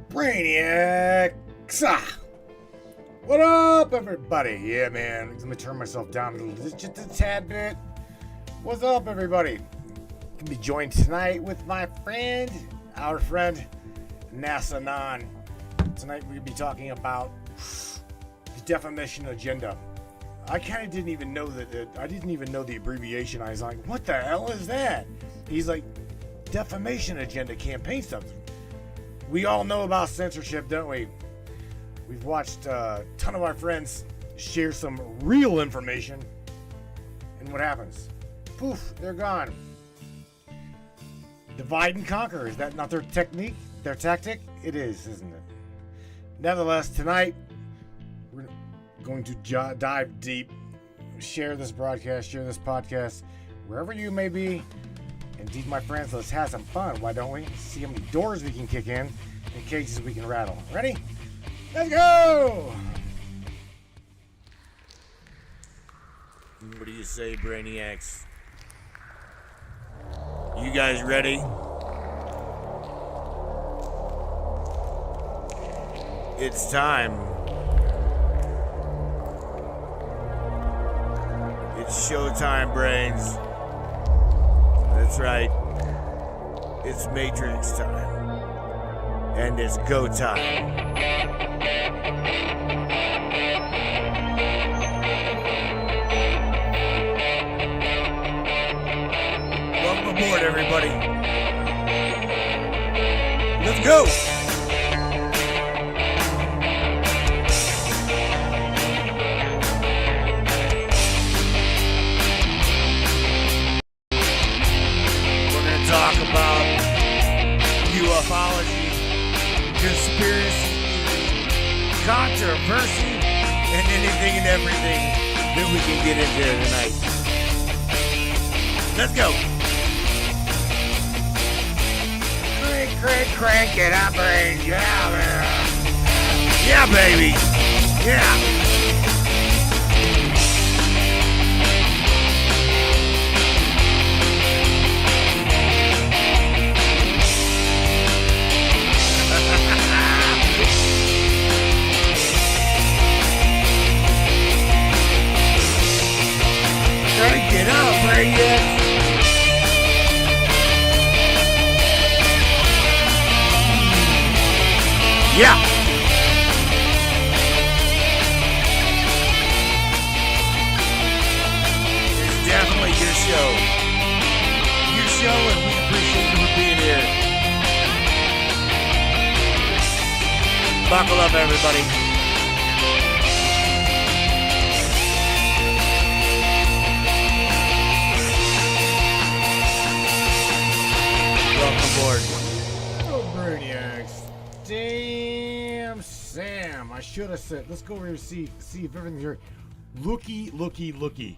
Brainiacs! What up, everybody? Yeah, man. Let me turn myself down just a tad bit. What's up, everybody? Can be joined tonight with my friend, our friend, NASAnon. Tonight we're gonna be talking about the defamation agenda. I kind of didn't even know I didn't even know the abbreviation. I was like, what the hell is that? He's like, defamation agenda campaign stuff. We all know about censorship, don't we? We've watched a ton of our friends share some real information, and what happens? Poof, they're gone. Divide and conquer. Is that not their technique, their tactic? It is, isn't it? Nevertheless, tonight, we're going to dive deep, share this broadcast, share this podcast, wherever you may be. Indeed, my friends, let's have some fun. Why don't we? See how many doors we can kick in and cages we can rattle. Ready? Let's go! What do you say, Brainiacs? You guys ready? It's time. It's showtime, brains. That's right. It's Matrix time. And it's go time. Welcome aboard, everybody. Let's go. Talk about ufology, conspiracy, controversy, and anything and everything that we can get into tonight. Let's go. Crank it up, brain. Yeah, man. Yeah, baby. Yeah. Get up, Brainiacs! Yeah! It's definitely your show. Your show, and we appreciate you for being here. Buckle up, everybody. Board. Oh, Brainiacs. Damn, Sam. I should have said, let's go over here and see if everything's here. Looky.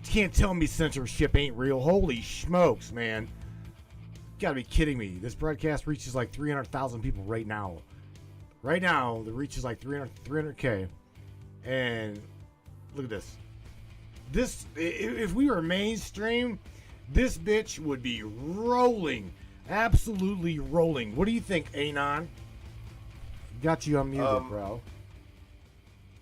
Can't tell me censorship ain't real. Holy smokes, man. You gotta be kidding me. This broadcast reaches like 300,000 people right now. Right now, the reach is like 300K. And look at this. This, if we were mainstream, this bitch would be rolling. Absolutely rolling. What do you think, Anon? Got you unmuted, bro.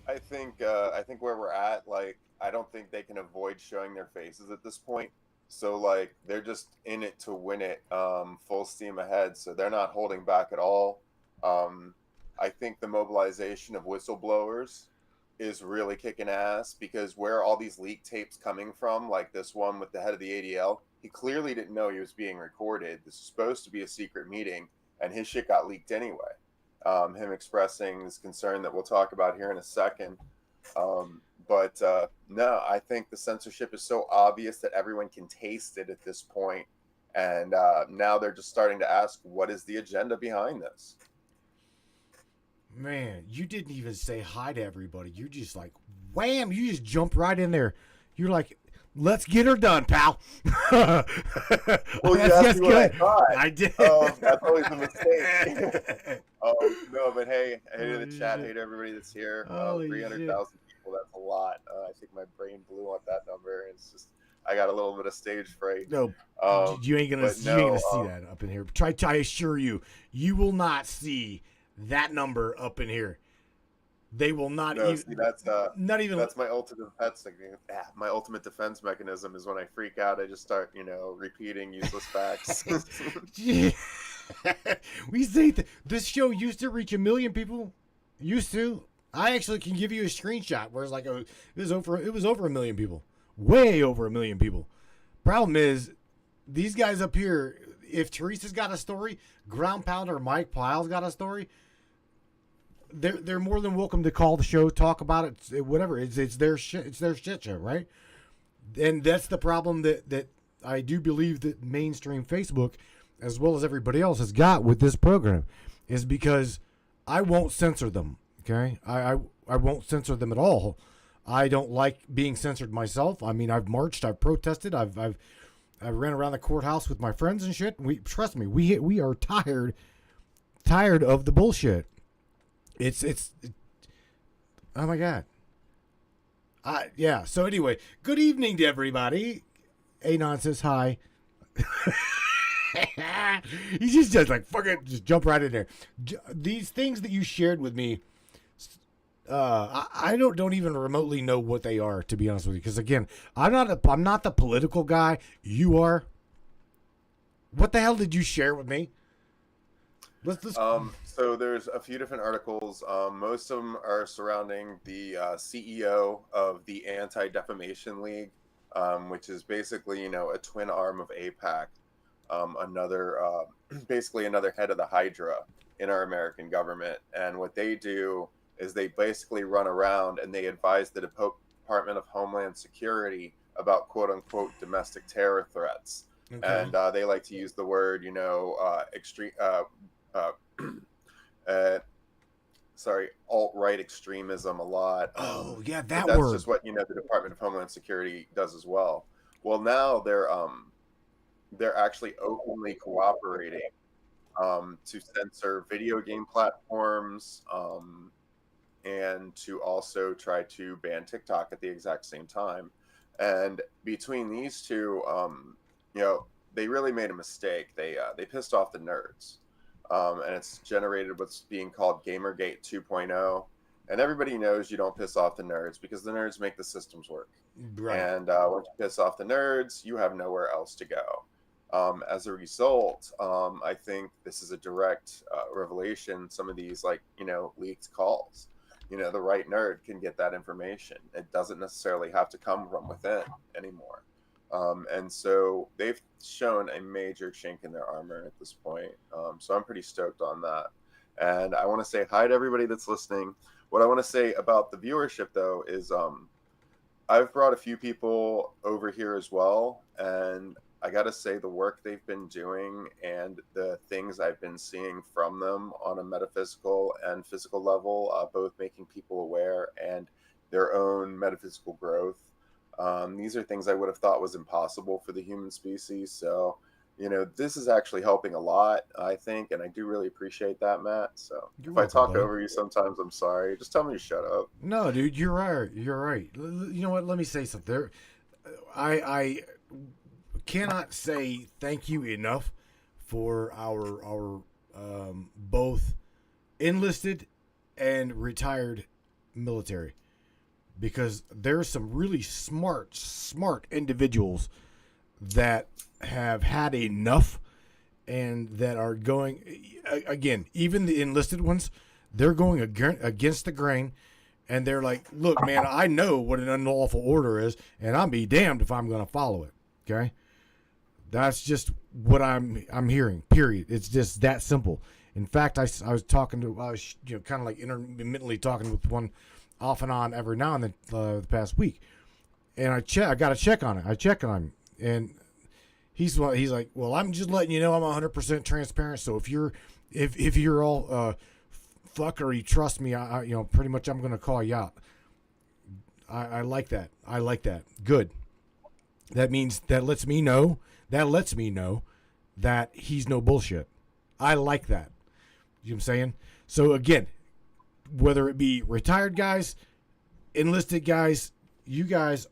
I think where we're at, like, I don't think they can avoid showing their faces at this point. So, like, they're just in it to win it, full steam ahead. So they're not holding back at all. I think the mobilization of whistleblowers is really kicking ass, because where are all these leak tapes coming from, like this one with the head of the ADL? He clearly didn't know he was being recorded. This is supposed to be a secret meeting, and his shit got leaked anyway. Him expressing his concern that we'll talk about here in a second. But no, I think the censorship is so obvious that everyone can taste it at this point. And now they're just starting to ask, what is the agenda behind this? Man, you didn't even say hi to everybody. You're just like, wham, you just jumped right in there. You're like, let's get her done, pal. Well, that's good. I did. That's always a mistake. No, but hey to the chat, hey to everybody that's here. 300,000 people, that's a lot. I think my brain blew on that number. It's just, I got a little bit of stage fright. No, you ain't gonna see that up in here. I assure you, you will not see that number up in here. They will not No, even. see, that's not even. that's my ultimate defense. My ultimate defense mechanism is when I freak out, I just start, repeating useless facts. We say this show used to reach 1 million people. Used to. I actually can give you a screenshot where it's like it was over 1 million people, way over 1 million people. Problem is, these guys up here. If Teresa's got a story, Ground Pounder Mike Piles got a story. They're more than welcome to call the show, talk about it, whatever. It's their shit. It's their shit show, right? And that's the problem that I do believe that mainstream Facebook, as well as everybody else, has got with this program, is because I won't censor them. Okay, I won't censor them at all. I don't like being censored myself. I mean, I've marched, I've protested, I ran around the courthouse with my friends and shit. Trust me, we are tired of the bullshit. It's oh my God. Yeah. So anyway, good evening to everybody. Anon says hi. He's just like, fuck it, just jump right in there. These things that you shared with me, I don't even remotely know what they are, to be honest with you. Because again, I'm not the political guy. You are. What the hell did you share with me? Let's So there's a few different articles. Most of them are surrounding the CEO of the Anti-Defamation League, which is basically, a twin arm of AIPAC, basically another head of the Hydra in our American government. And what they do is they basically run around and they advise the Department of Homeland Security about quote unquote domestic terror threats. Okay. And they like to use the word, extreme. Alt-right extremism a lot. Oh yeah, that's word. Just what the Department of Homeland Security does as well. Well, now they're actually openly cooperating to censor video game platforms and to also try to ban TikTok at the exact same time. And between these two, they really made a mistake. They pissed off the nerds. And it's generated what's being called Gamergate 2.0. And everybody knows you don't piss off the nerds because the nerds make the systems work. Right. And once you piss off the nerds, you have nowhere else to go. As a result, I think this is a direct revelation. Some of these, leaked calls. The right nerd can get that information. It doesn't necessarily have to come from within anymore. And so they've shown a major chink in their armor at this point. So I'm pretty stoked on that. And I want to say hi to everybody that's listening. What I want to say about the viewership, though, is I've brought a few people over here as well. And I got to say the work they've been doing and the things I've been seeing from them on a metaphysical and physical level, both making people aware and their own metaphysical growth. These are things I would have thought was impossible for the human species. So, this is actually helping a lot, I think. And I do really appreciate that, Matt. So if I talk over you sometimes, I'm sorry. Just tell me to shut up. No, dude, you're right. You're right. You know what? Let me say something. I cannot say thank you enough for our both enlisted and retired military. Because there's some really smart individuals that have had enough and that are going, again, even the enlisted ones, they're going against the grain. And they're like, look, man, I know what an unlawful order is, and I'll be damned if I'm going to follow it. Okay? That's just what I'm hearing, period. It's just that simple. In fact, I was talking to, kind of like intermittently talking with one off and on every now and then the past week, and I got to check on it. I check on him, and he's like, well, I'm just letting you know I'm 100% transparent. So if you're all fuckery, trust me, I pretty much I'm gonna call you out. I like that. I like that. Good. That means that lets me know that he's no bullshit. I like that. You know what I'm saying? So again, whether it be retired guys, enlisted guys, you guys,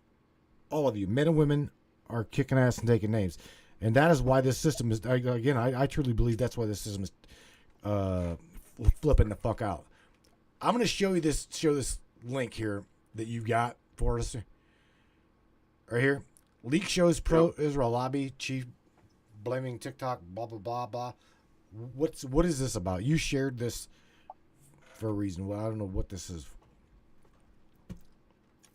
all of you, men and women, are kicking ass and taking names, and that is why this system is. I truly believe that's why this system is flipping the fuck out. I'm gonna show this link here that you got for us right here. Leak shows pro-Israel lobby chief blaming TikTok. Blah blah blah blah. What is this about? You shared this for a reason. Well, I don't know what this is.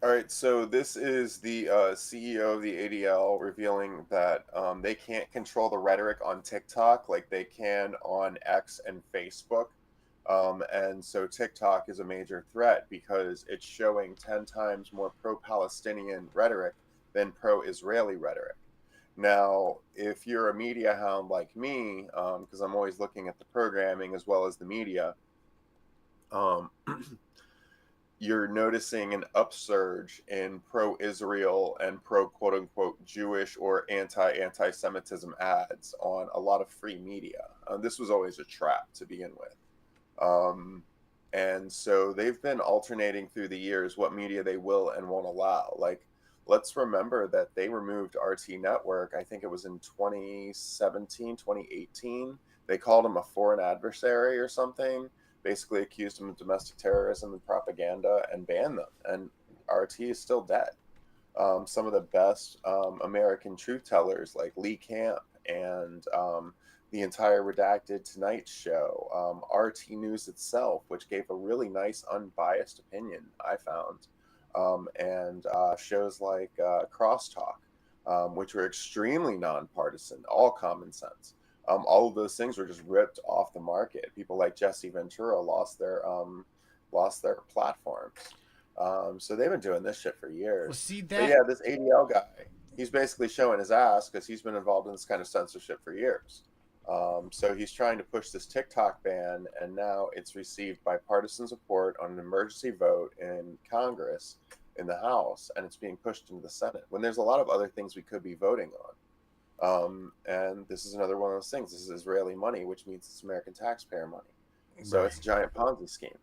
All right, so this is the CEO of the ADL revealing that they can't control the rhetoric on TikTok like they can on X and Facebook. And so TikTok is a major threat because it's showing 10 times more pro-Palestinian rhetoric than pro-Israeli rhetoric. Now, if you're a media hound like me, because I'm always looking at the programming as well as the media, you're noticing an upsurge in pro-Israel and pro-quote-unquote Jewish or anti-Semitism ads on a lot of free media. This was always a trap to begin with. And so they've been alternating through the years what media they will and won't allow. Like, let's remember that they removed RT Network, I think it was in 2017, 2018. They called them a foreign adversary or something, basically accused them of domestic terrorism and propaganda and banned them. And RT is still dead. Some of the best American truth tellers like Lee Camp and the entire Redacted Tonight Show, RT News itself, which gave a really nice unbiased opinion, I found, and shows like Crosstalk, which were extremely nonpartisan, all common sense. All of those things were just ripped off the market. People like Jesse Ventura lost their platforms. So they've been doing this shit for years. Well, see that? But yeah, this ADL guy, he's basically showing his ass because he's been involved in this kind of censorship for years. So he's trying to push this TikTok ban, and now it's received bipartisan support on an emergency vote in Congress, in the House, and it's being pushed into the Senate when there's a lot of other things we could be voting on. And this is another one of those things. This is Israeli money, which means it's American taxpayer money. So Right. it's a giant Ponzi scheme.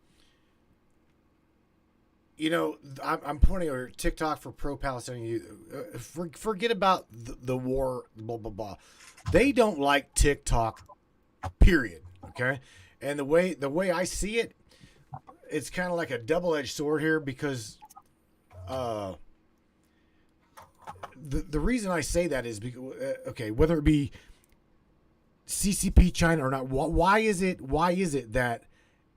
You know, I'm pointing over TikTok for pro-Palestinian. Forget about the war, blah, blah, blah. They don't like TikTok, period. Okay? And the way I see it, it's kind of like a double-edged sword here because the reason I say that is because, okay, whether it be CCP China or not, why is it that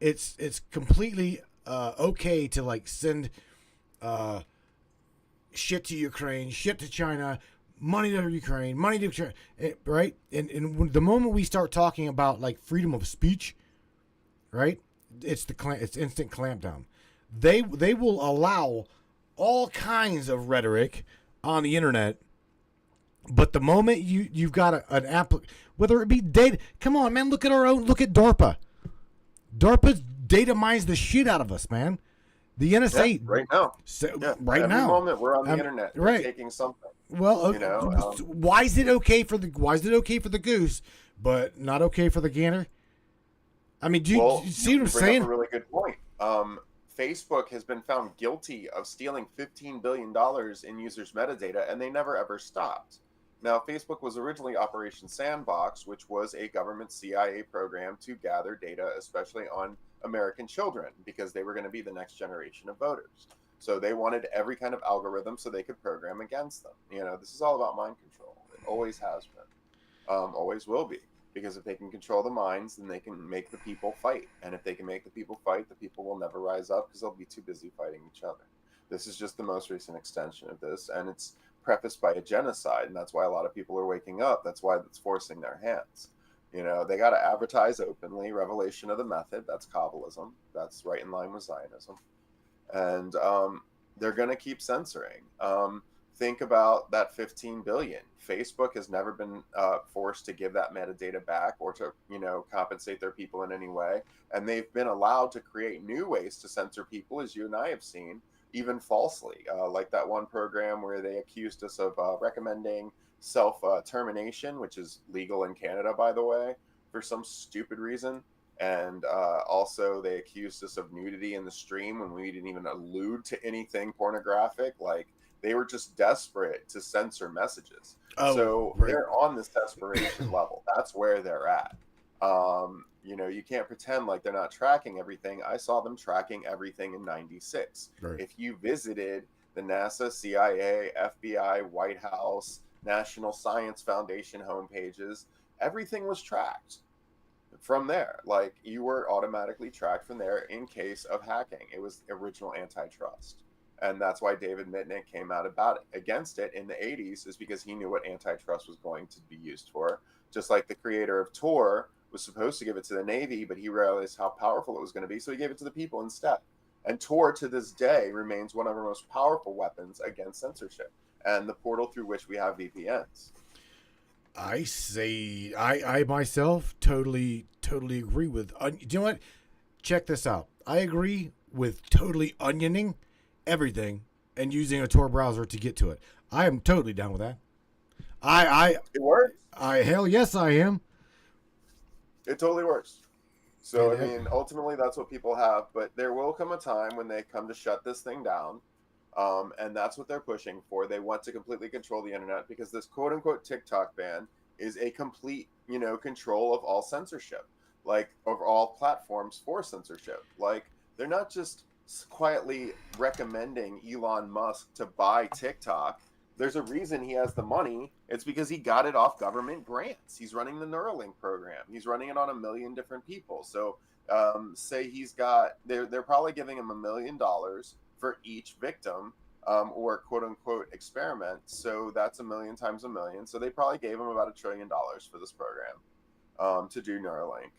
it's completely okay to like send shit to Ukraine, shit to China, money to Ukraine, money to China, right? And when the moment we start talking about like freedom of speech, right? It's instant clampdown. They will allow all kinds of rhetoric on the internet, but the moment you've got an app, whether it be data, come on, man, look at DARPA. DARPA data mines the shit out of us, man. The NSA right now. Right Every now. moment we're on the internet, we're right. taking something. Well, you know, why is it okay for the goose, but not okay for the gander? I mean, do you see what I'm saying? Up a really good point. Facebook has been found guilty of stealing $15 billion in users' metadata, and they never ever stopped. Now, Facebook was originally Operation Sandbox, which was a government CIA program to gather data, especially on American children, because they were going to be the next generation of voters. So they wanted every kind of algorithm so they could program against them. You know, this is all about mind control. It always has been, always will be. Because if they can control the minds, then they can make the people fight. And if they can make the people fight, the people will never rise up because they'll be too busy fighting each other. This is just the most recent extension of this. And it's prefaced by a genocide. And that's why a lot of people are waking up. That's why it's forcing their hands. You know, they got to advertise openly, revelation of the method. That's Kabbalism. That's right in line with Zionism. And they're going to keep censoring. Think about that 15 billion. Facebook has never been forced to give that metadata back or to, you know, compensate their people in any way. And they've been allowed to create new ways to censor people, as you and I have seen, even falsely. Like that one program where they accused us of recommending self-termination, which is legal in Canada, by the way, for some stupid reason. And also they accused us of nudity in the stream when we didn't even allude to anything pornographic. Like, They were just desperate to censor messages. Oh, So right. they're on this desperation level. That's where they're at. You know, you can't pretend like they're not tracking everything. I saw them tracking everything in 96. Right. If you visited the NASA, CIA, FBI, White House, National Science Foundation homepages, everything was tracked from there. Like, you were automatically tracked from there in case of hacking. It was original antitrust. And that's why David Mitnick came out about it, against it in the 80s, is because he knew what antitrust was going to be used for. Just like the creator of Tor was supposed to give it to the Navy, but he realized how powerful it was going to be, so he gave it to the people instead. And Tor, to this day, remains one of our most powerful weapons against censorship and the portal through which we have VPNs. I say, I myself totally agree with. Do you know what? Check this out. I agree with totally onioning everything and using a Tor browser to get to it. I am totally down with that. It works. Hell yes, I am. It totally works. So, I mean, ultimately, that's what people have. But there will come a time when they come to shut this thing down. And that's what they're pushing for. They want to completely control the internet, because this quote unquote TikTok ban is a complete, you know, control of all censorship, like of all platforms for censorship. Like, they're not just quietly recommending Elon Musk to buy TikTok. There's a reason he has the money. It's because he got it off government grants. He's running the Neuralink program. He's running it on 1 million different people. So say he's got, they're probably giving him $1 million for each victim, or quote unquote experiment. So that's 1 million times 1 million. So they probably gave him about $1 trillion for this program to do Neuralink.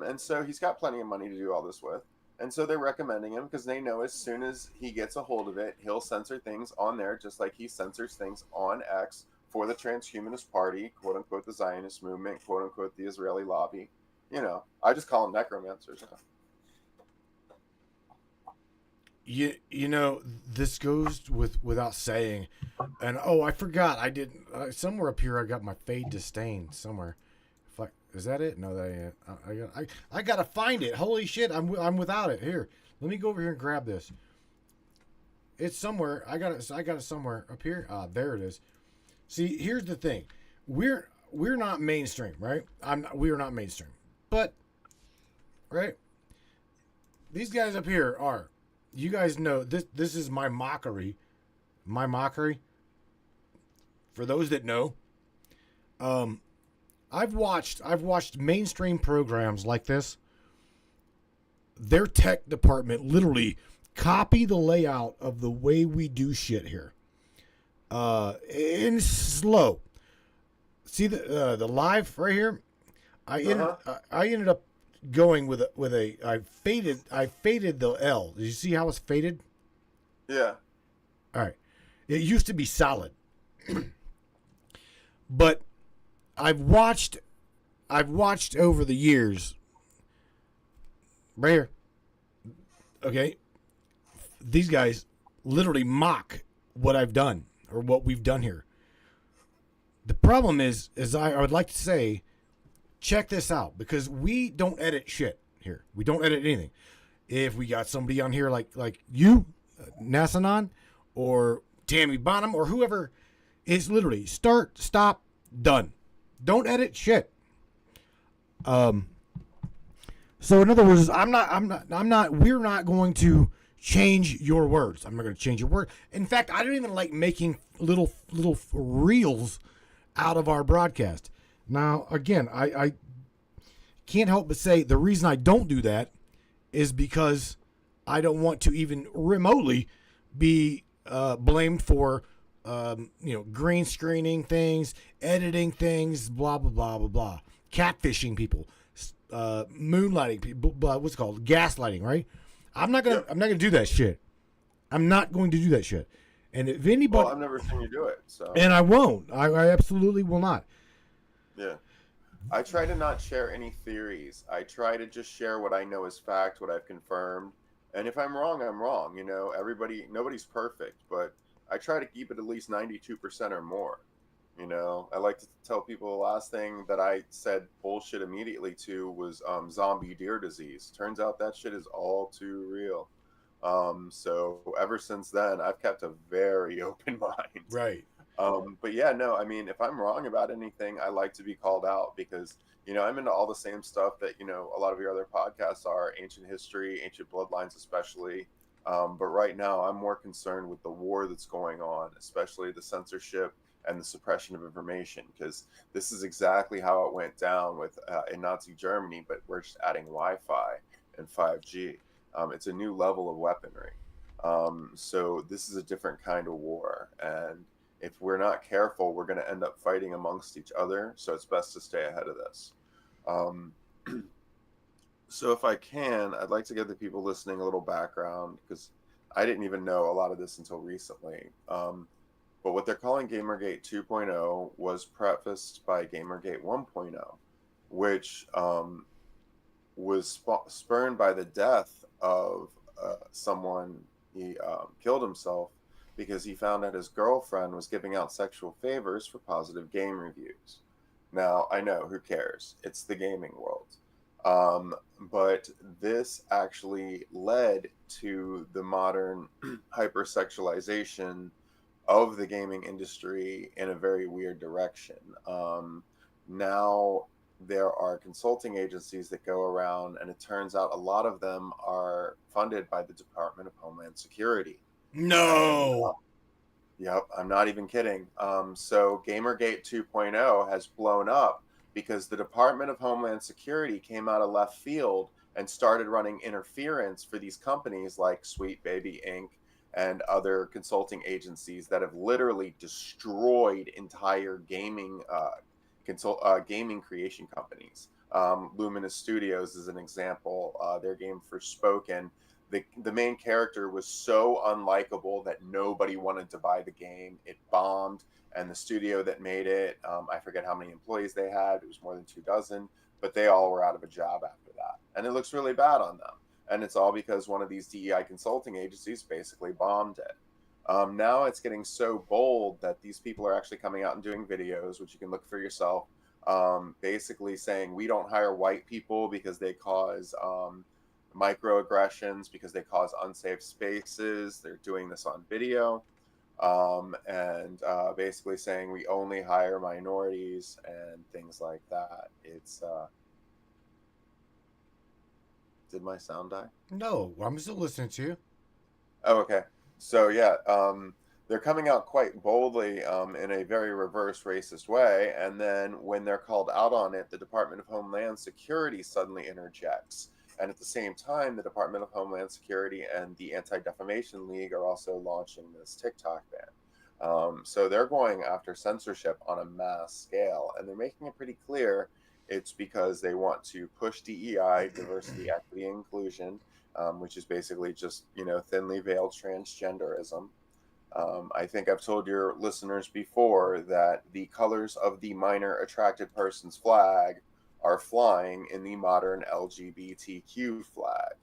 And so he's got plenty of money to do all this with. And so they're recommending him because they know as soon as he gets a hold of it, he'll censor things on there, just like he censors things on X for the transhumanist party, quote unquote the Zionist movement, quote unquote the Israeli lobby. You know, I just call them necromancers. You know, this goes without saying. And oh, I forgot. I didn't. Somewhere up here, I got my fade disdain somewhere. Is that it? No, that ain't. I gotta find it. Holy shit! I'm without it. Here, let me go over here and grab this. It's somewhere. I got it somewhere up here. There it is. See, here's the thing. We're not mainstream, right? We are not mainstream, but right. These guys up here are. You guys know this. This is my mockery. My mockery. For those that know, I've watched mainstream programs like this. Their tech department literally copy the layout of the way we do shit here. In slow. See the live right here. I ended up going with a I faded the L. Did you see how it's faded? Yeah. All right. It used to be solid, but I've watched over the years. Right here. Okay. These guys literally mock what I've done or what we've done here. The problem is I would like to say, check this out, because we don't edit shit here. We don't edit anything. If we got somebody on here like you, NASAnon, or Tammy Bonham, or whoever, it's literally start, stop, done. Don't edit shit. So in other words, we're not going to change your words. I'm not going to change your word. In fact, I don't even like making little reels out of our broadcast. Now, again, I can't help but say the reason I don't do that is because I don't want to even remotely be blamed for green screening things, editing things, blah blah blah blah blah, catfishing people, moonlighting people, what's it called, gaslighting, right? I'm not gonna do that shit. I'm not going to do that shit. And if anybody, well, I've never seen you do it, so. And I won't. I absolutely will not. Yeah. I try to not share any theories. I try to just share what I know is fact, what I've confirmed. And if I'm wrong, I'm wrong. You know, nobody's perfect, but I try to keep it at least 92% or more. You know, I like to tell people the last thing that I said bullshit immediately to was zombie deer disease. Turns out that shit is all too real. So ever since then, I've kept a very open mind. Right. But yeah, no, I mean, if I'm wrong about anything, I like to be called out because, I'm into all the same stuff that, a lot of your other podcasts are, ancient history, ancient bloodlines, especially. But right now, I'm more concerned with the war that's going on, especially the censorship and the suppression of information, because this is exactly how it went down with in Nazi Germany, but we're just adding Wi-Fi and 5G. It's a new level of weaponry. So this is a different kind of war, and if we're not careful, we're going to end up fighting amongst each other. So it's best to stay ahead of this. Um, so if I can, I'd like to give the people listening a little background because I didn't even know a lot of this until recently. But what they're calling Gamergate 2.0 was prefaced by Gamergate 1.0, which was spurned by the death of someone. He killed himself because he found out his girlfriend was giving out sexual favors for positive game reviews. Now, I know, who cares? It's the gaming world. But this actually led to the modern hypersexualization of the gaming industry in a very weird direction. Now there are consulting agencies that go around, and it turns out a lot of them are funded by the Department of Homeland Security. And No. yep, I'm not even kidding. So Gamergate 2.0 has blown up because the Department of Homeland Security came out of left field and started running interference for these companies like Sweet Baby Inc. and other consulting agencies that have literally destroyed entire gaming creation companies. Luminous Studios is an example. Their game Forspoken, the main character was so unlikable that nobody wanted to buy the game. It bombed, and the studio that made it, I forget how many employees they had. It was more than 24, but they all were out of a job after that. And it looks really bad on them. And it's all because one of these DEI consulting agencies basically bombed it. Now it's getting so bold that these people are actually coming out and doing videos, which you can look for yourself, basically saying we don't hire white people because they cause microaggressions, because they cause unsafe spaces. They're doing this on video, and basically saying we only hire minorities and things like that. It's did my sound die? No, I'm still listening to you. Oh, okay. So yeah, they're coming out quite boldly in a very reverse racist way, and then when they're called out on it, the Department of Homeland Security suddenly interjects. And at the same time, the Department of Homeland Security and the Anti-Defamation League are also launching this TikTok ban. So they're going after censorship on a mass scale, and they're making it pretty clear it's because they want to push DEI, diversity, equity, and inclusion, which is basically just, thinly veiled transgenderism. I think I've told your listeners before that the colors of the minor attracted person's flag are flying in the modern LGBTQ flag.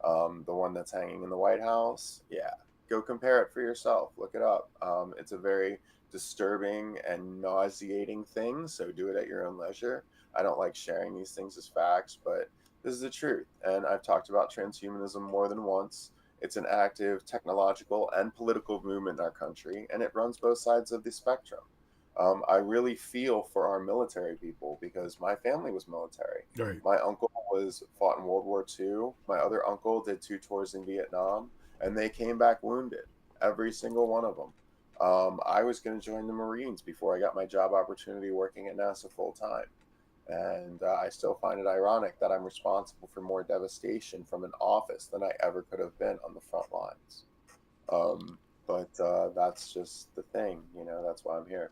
The one that's hanging in the White House, yeah, go compare it for yourself. Look it up. It's a very disturbing and nauseating thing, so do it at your own leisure. I don't like sharing these things as facts, but this is the truth. And I've talked about transhumanism more than once. It's an active technological and political movement in our country, and it runs both sides of the spectrum. I really feel for our military people because my family was military. Right. My uncle fought in World War II. My other uncle did 2 tours in Vietnam, and they came back wounded, every single one of them. I was going to join the Marines before I got my job opportunity working at NASA full time. And I still find it ironic that I'm responsible for more devastation from an office than I ever could have been on the front lines. But that's just the thing, that's why I'm here,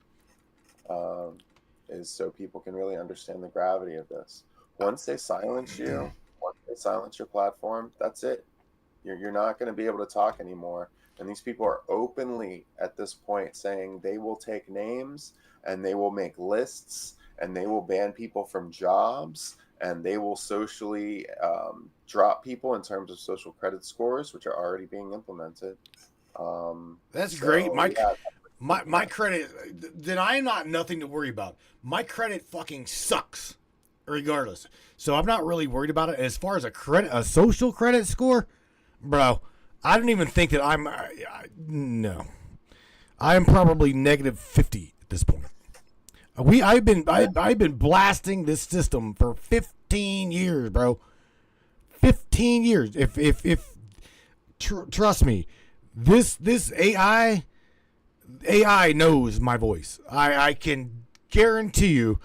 is so people can really understand the gravity of this. Once they silence you, once they silence your platform, that's it. You're not going to be able to talk anymore. And these people are openly at this point saying they will take names and they will make lists and they will ban people from jobs and they will socially drop people in terms of social credit scores, which are already being implemented. That's great. Yeah. My credit, then I am not nothing to worry about. My credit fucking sucks, regardless. So I'm not really worried about it. As far as a social credit score, bro, I don't even think that no. I am probably negative 50 at this point. I've been blasting this system for 15 years, bro. 15 years. If trust me, this AI knows my voice. I can guarantee you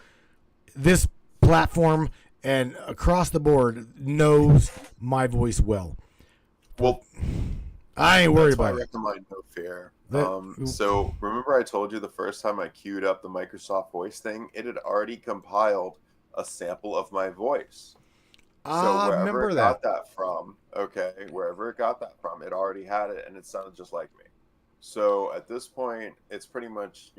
this platform and across the board knows my voice well. Well, I ain't worried about I it. recommend No Fear. So remember I told you the first time I queued up the Microsoft Voice thing, it had already compiled a sample of my voice. So I wherever remember it that. got that from, wherever it got that from, it already had it and it sounded just like me. So at this point, it's pretty much,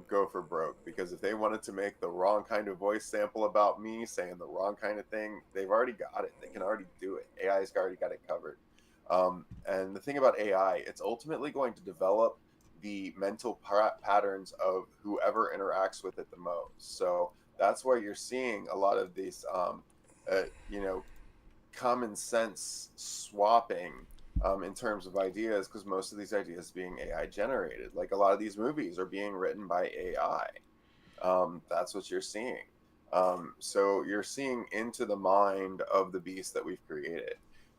go for broke, because if they wanted to make the wrong kind of voice sample about me saying the wrong kind of thing, they've already got it. They can already do it. AI's already got it covered. And the thing about AI, it's ultimately going to develop the mental patterns of whoever interacts with it the most. So that's why you're seeing a lot of these, uh, you know, common sense swapping in terms of ideas, because most of these ideas being AI generated. Like a lot of these movies are being written by AI. That's what you're seeing. So you're seeing into the mind of the beast that we've created.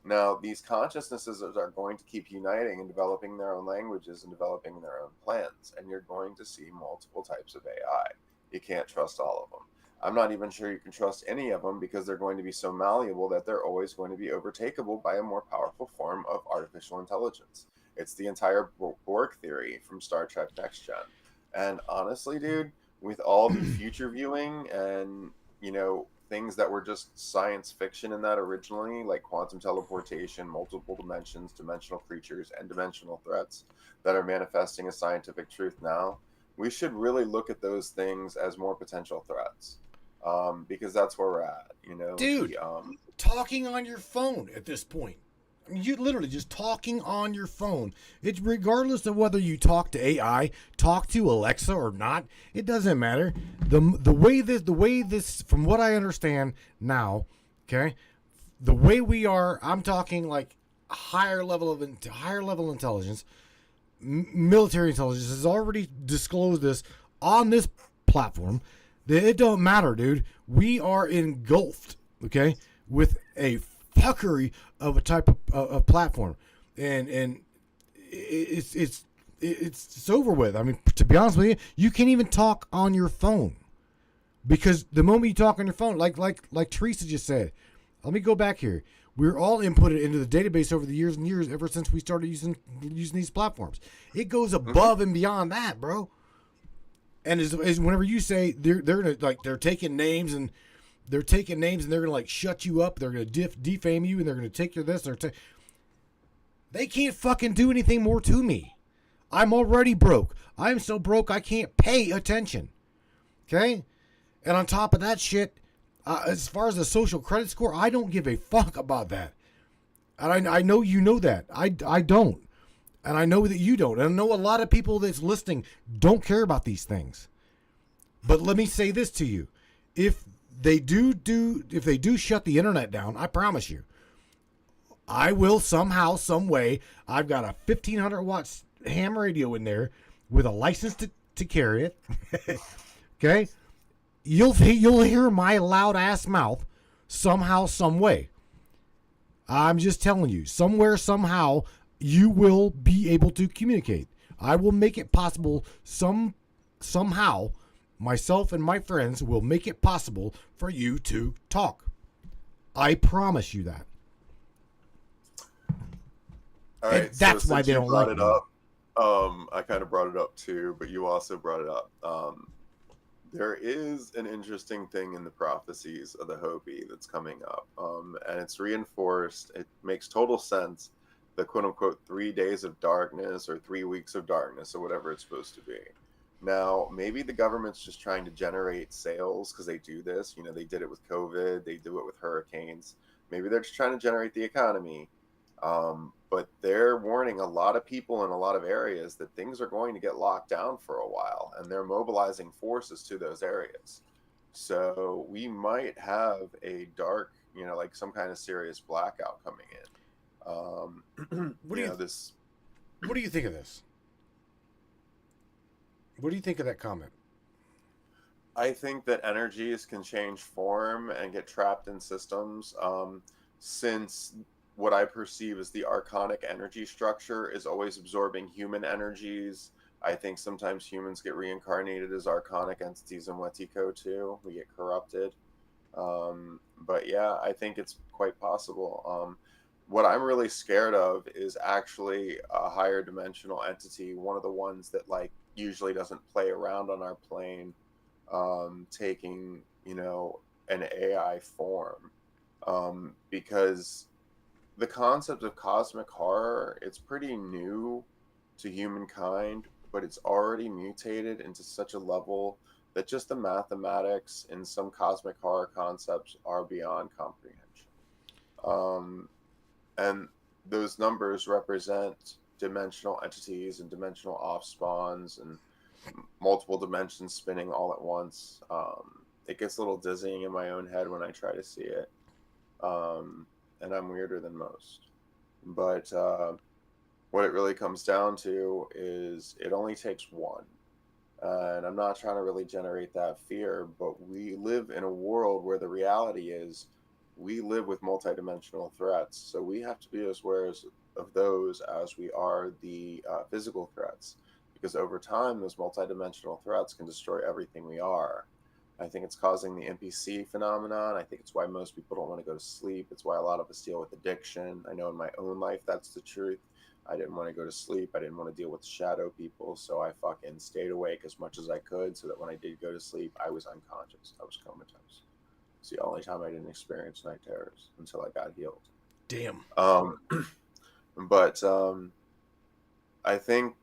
Now, these consciousnesses are going to keep uniting and developing their own languages and developing their own plans, and you're going to see multiple types of AI. You can't trust all of them. I'm not even sure you can trust any of them, because they're going to be so malleable that they're always going to be overtakeable by a more powerful form of artificial intelligence. It's the entire Borg theory from Star Trek Next Gen. And honestly, dude, with all the future viewing and, things that were just science fiction in that originally, like quantum teleportation, multiple dimensions, dimensional creatures, and dimensional threats that are manifesting as scientific truth now, we should really look at those things as more potential threats. Because that's where we're at, Dude, talking on your phone at this point. I mean, you literally just talking on your phone. It's regardless of whether you talk to AI, talk to Alexa or not. It doesn't matter. The way this, from what I understand now, okay, the way we are, I'm talking like higher level intelligence, military intelligence has already disclosed this on this platform. That it don't matter, dude. We are engulfed, okay, with a fuckery of a type of platform, and it's over with. I mean, to be honest with you, you can't even talk on your phone, because the moment you talk on your phone, like Teresa just said, let me go back here. We're all inputted into the database over the years and years, ever since we started using these platforms. It goes above and beyond that, bro. And is whenever you say they're gonna, like, they're taking names and they're gonna like shut you up, they're gonna defame you, and they're gonna take your this, they can't fucking do anything more to me. I'm already broke. I'm so broke I can't pay attention. Okay, and on top of that shit, as far as the social credit score, I don't give a fuck about that, and I know you know that. I don't. And I know that you don't. And I know a lot of people that's listening don't care about these things. But let me say this to you. If they do shut the internet down, I promise you, I will somehow, some way, I've got a 1500 watts ham radio in there with a license to carry it. Okay? You'll hear my loud ass mouth somehow, some way. I'm just telling you, somewhere, somehow, you will be able to communicate. I will make it possible somehow. Myself and my friends will make it possible for you to talk. I promise you that. All right, and that's why they don't like it. I kind of brought it up too, but you also brought it up. There is an interesting thing in the prophecies of the Hopi that's coming up, and it's reinforced. It makes total sense. The quote unquote 3 days of darkness or 3 weeks of darkness or whatever it's supposed to be. Now, maybe the government's just trying to generate sales, because they do this. They did it with COVID. They do it with hurricanes. Maybe they're just trying to generate the economy. But they're warning a lot of people in a lot of areas that things are going to get locked down for a while, and they're mobilizing forces to those areas. So we might have a dark, like some kind of serious blackout coming in. What do you this. What do you think of this? What do you think of that comment? I think that energies can change form and get trapped in systems. Since what I perceive as the archonic energy structure is always absorbing human energies, I think sometimes humans get reincarnated as archonic entities in Wetiko too. We get corrupted. But yeah, I think it's quite possible. What I'm really scared of is actually a higher dimensional entity, one of the ones that like usually doesn't play around on our plane, taking an AI form, because the concept of cosmic horror, it's pretty new to humankind, but it's already mutated into such a level that just the mathematics in some cosmic horror concepts are beyond comprehension. And those numbers represent dimensional entities and dimensional offspawns and multiple dimensions spinning all at once. It gets a little dizzying in my own head when I try to see it. And I'm weirder than most. But what it really comes down to is it only takes one. And I'm not trying to really generate that fear, but we live in a world where the reality is we live with multidimensional threats. So we have to be as aware of those as we are the physical threats, because over time, those multidimensional threats can destroy everything we are. I think it's causing the NPC phenomenon. I think it's why most people don't want to go to sleep. It's why a lot of us deal with addiction. I know in my own life that's the truth. I didn't want to go to sleep. I didn't want to deal with shadow people. So I fucking stayed awake as much as I could so that when I did go to sleep, I was unconscious. I was comatose. It's the only time I didn't experience night terrors until I got healed. Damn. But I think,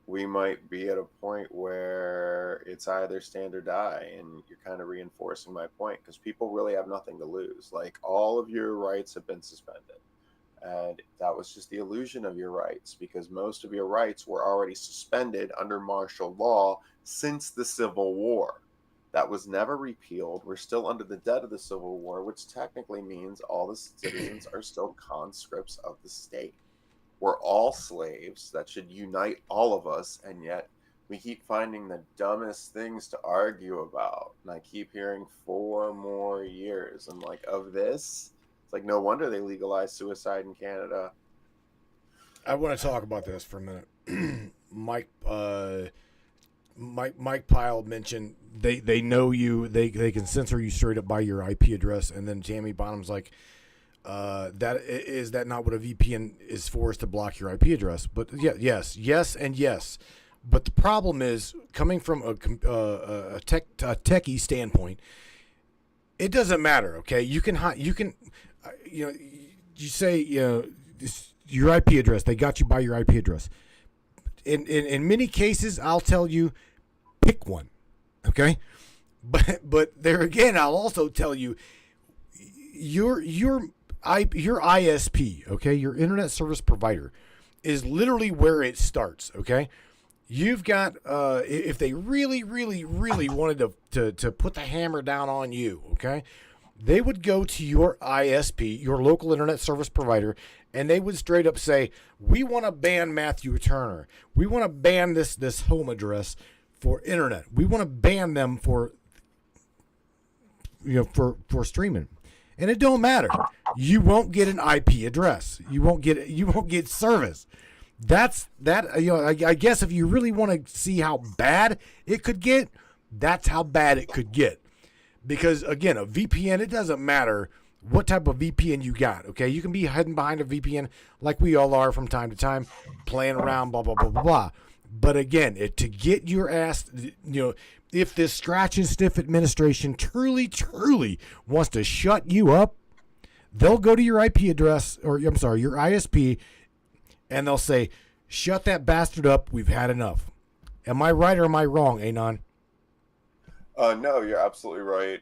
we might be at a point where it's either stand or die, and you're kind of reinforcing my point because people really have nothing to lose. Like, all of your rights have been suspended, and that was just the illusion of your rights, because most of your rights were already suspended under martial law since the Civil War. That was never repealed. We're still under the debt of the Civil War, which technically means all the citizens are still conscripts of the state. We're all slaves. That should unite all of us, and yet we keep finding the dumbest things to argue about. And I keep hearing 4 more years. I'm like, of this? It's like, no wonder they legalized suicide in Canada. I want to talk about this for a minute. Mike Pyle mentioned they know you. They can censor you straight up by your IP address, and then Jamie Bonham's like, that not what a VPN is for? Is to block your IP address? But yeah, yes, and yes. But the problem is, coming from a techie standpoint, it doesn't matter. Okay, you say your IP address. They got you by your IP address. In many cases, I'll tell you, pick one. Okay, but there again, I'll also tell you, your ISP, okay, your internet service provider, is literally where it starts. Okay, you've got if they really wanted to put the hammer down on you, okay, they would go to your ISP, your local internet service provider, and they would straight up say, we want to ban Matthew Turner. We want to ban this home address for internet. We want to ban them for streaming. And it don't matter. You won't get an IP address. You won't get service. That's that. I guess if you really want to see how bad it could get, that's how bad it could get. Because again, a VPN, it doesn't matter what type of VPN you got. Okay, you can be hiding behind a VPN like we all are from time to time, playing around, blah blah blah blah blah. But again, to get your ass, if this scratch and sniff administration truly wants to shut you up, they'll go to your IP address, or I'm sorry, your ISP, and they'll say, shut that bastard up. We've had enough. Am I right or am I wrong, Anon? No, you're absolutely right.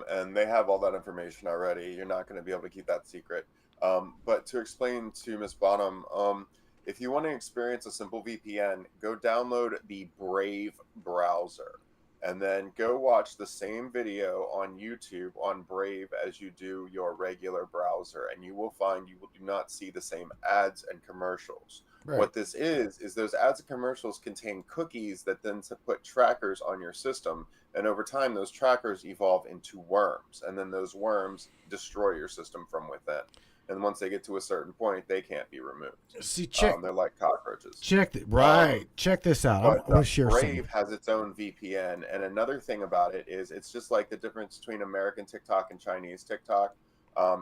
And they have all that information already. You're not going to be able to keep that secret. But to explain to Ms. Bonham, if you want to experience a simple VPN, go download the Brave browser. and then go watch the same video on YouTube on Brave as you do your regular browser, and you will find you do not see the same ads and commercials. Right. What this is those ads and commercials contain cookies that then put trackers on your system, and over time those trackers evolve into worms, and then those worms destroy your system from within. And once they get to a certain point, they can't be removed. See, check. They're like cockroaches. Check this out. But I want to share Brave something. has its own VPN, and another thing about it is it's just like the difference between American TikTok and Chinese TikTok.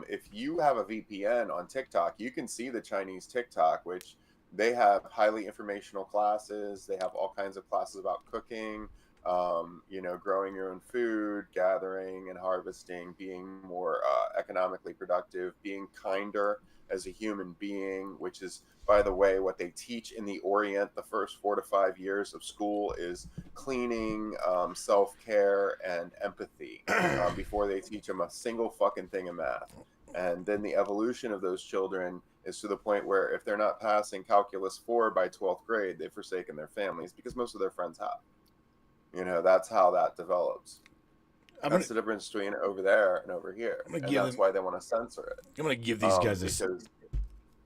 If you have a VPN on TikTok, you can see the Chinese TikTok, which they have highly informational classes. They have all kinds of classes about cooking, growing your own food, gathering and harvesting, being more economically productive, being kinder as a human being, which is, by the way, what they teach in the Orient. The first 4 to 5 years of school is cleaning, self-care, and empathy before they teach them a single fucking thing of math. And then the evolution of those children is to the point where if they're not passing Calculus 4 by 12th grade, they've forsaken their families because most of their friends have. That's how that develops. That's the difference between over there and over here. And that's why they want to censor it. I'm going to give these guys this. Because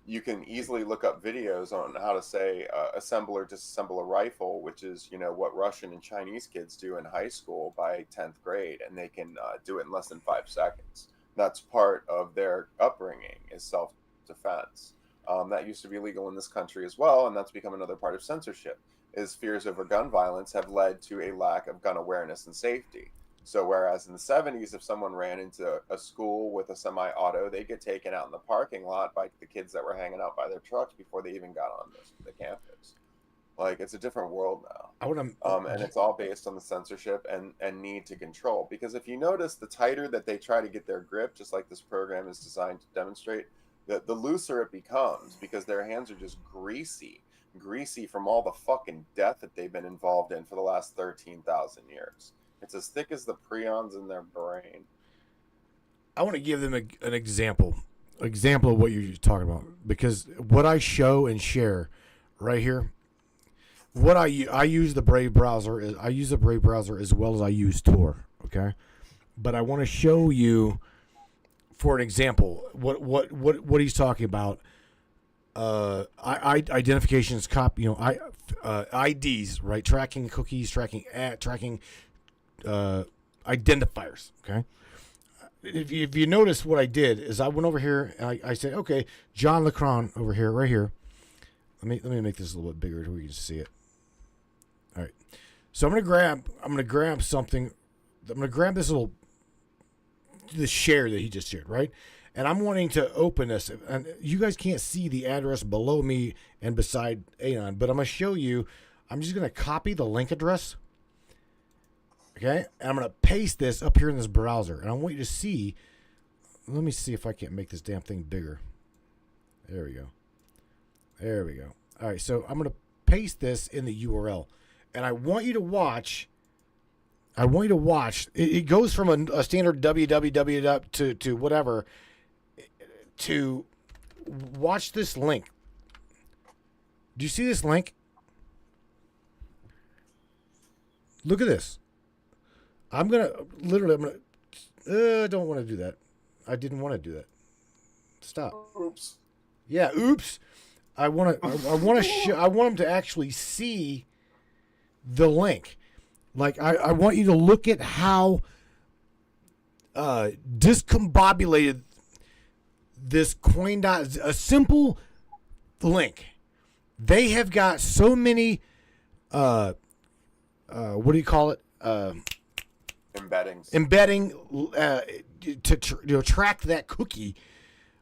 you can easily look up videos on how to say assemble or disassemble a rifle, which is, what Russian and Chinese kids do in high school by 10th grade, and they can do it in less than 5 seconds. That's part of their upbringing is self-defense. That used to be illegal in this country as well, and that's become another part of censorship. Is fears over gun violence have led to a lack of gun awareness and safety. So whereas in the 70s, if someone ran into a school with a semi-auto, they'd get taken out in the parking lot by the kids that were hanging out by their trucks before they even got on the campus. Like, it's a different world now. And it's all based on the censorship and need to control. Because if you notice, the tighter that they try to get their grip, just like this program is designed to demonstrate, the looser it becomes because their hands are just greasy from all the fucking death that they've been involved in for the last 13,000 years. It's as thick as the prions in their brain. I want to give them an example of what you're talking about, because what I show and share right here, what I use the Brave browser as well as I use Tor, okay? But I want to show you, for an example, what he's talking about. Identifications, IDs, right? Tracking cookies, tracking identifiers. Okay. If you notice, what I did is I went over here and I said, okay, John Lacron over here, right here. Let me make this a little bit bigger so we can see it. All right. So I'm gonna grab something. I'm gonna grab the share that he just shared, right? And I'm wanting to open this, and you guys can't see the address below me and beside Anon, but I'm going to show you. I'm just going to copy the link address, okay? And I'm going to paste this up here in this browser, and I want you to see. Let me see if I can't make this damn thing bigger. There we go. All right, so I'm going to paste this in the URL, and I want you to watch. It goes from a standard www to whatever. To watch this link. Do you see this link? Look at this. I don't want to do that. I didn't want to do that. Stop. Oops. Yeah, oops. I want them to actually see the link. Like, I want you to look at how discombobulated this a simple link. They have got so many what do you call it? Embedding to track that cookie.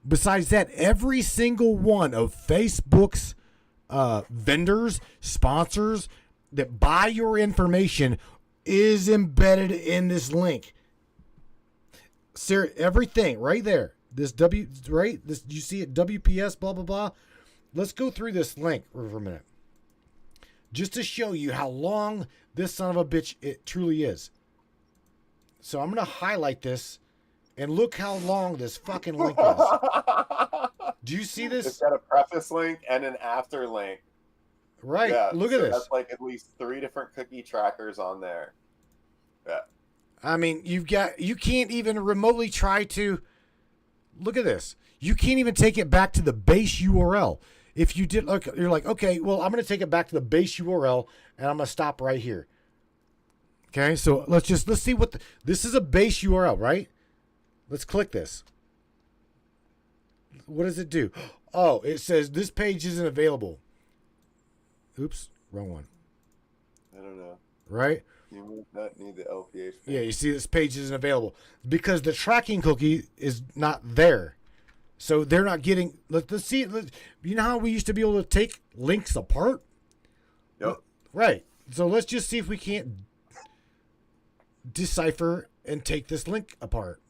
Besides that, every single one of Facebook's vendors, sponsors that buy your information is embedded in this link. Everything right there. This you see it, WPS, blah, blah, blah. Let's go through this link for a minute. Just to show you how long this son of a bitch it truly is. So I'm going to highlight this, and look how long this fucking link is. Do you see this? It's got a preface link and an after link. Right. Yeah, look at this. That's like at least 3 different cookie trackers on there. Yeah. I mean, you can't even remotely try to look at this. You can't even take it back to the base URL. If you did, look, you're like, okay, well, I'm going to take it back to the base URL, and I'm going to stop right here. Okay, so let's see what this is a base URL, right? Let's click this. What does it do? Oh, it says this page isn't available. Oops, wrong one. I don't know. Right? You might not need the LPH page. Yeah, you see this page isn't available because the tracking cookie is not there. So they're not getting. Let's see. You know how we used to be able to take links apart? Yep. Right. So let's just see if we can't decipher and take this link apart.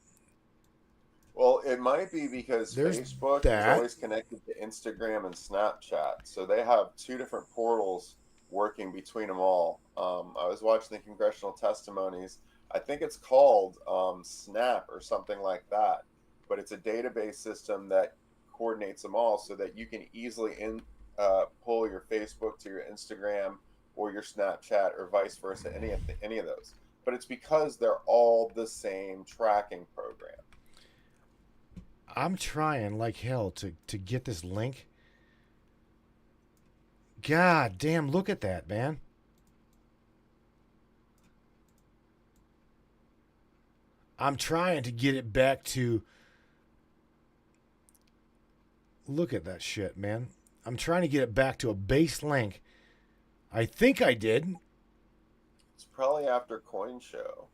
Well, it might be because There's Facebook that. is always connected to Instagram and Snapchat. So they have two different portals working between them all. I was watching the congressional testimonies. I think it's called Snap or something like that. But it's a database system that coordinates them all so that you can easily pull your Facebook to your Instagram or your Snapchat or vice versa, any of those. But it's because they're all the same tracking program. I'm trying like hell to get this link. God damn, look at that, man. I'm trying to get it back to. Look at that shit, man. I'm trying to get it back to a base link. I think I did. It's probably after Coin Show.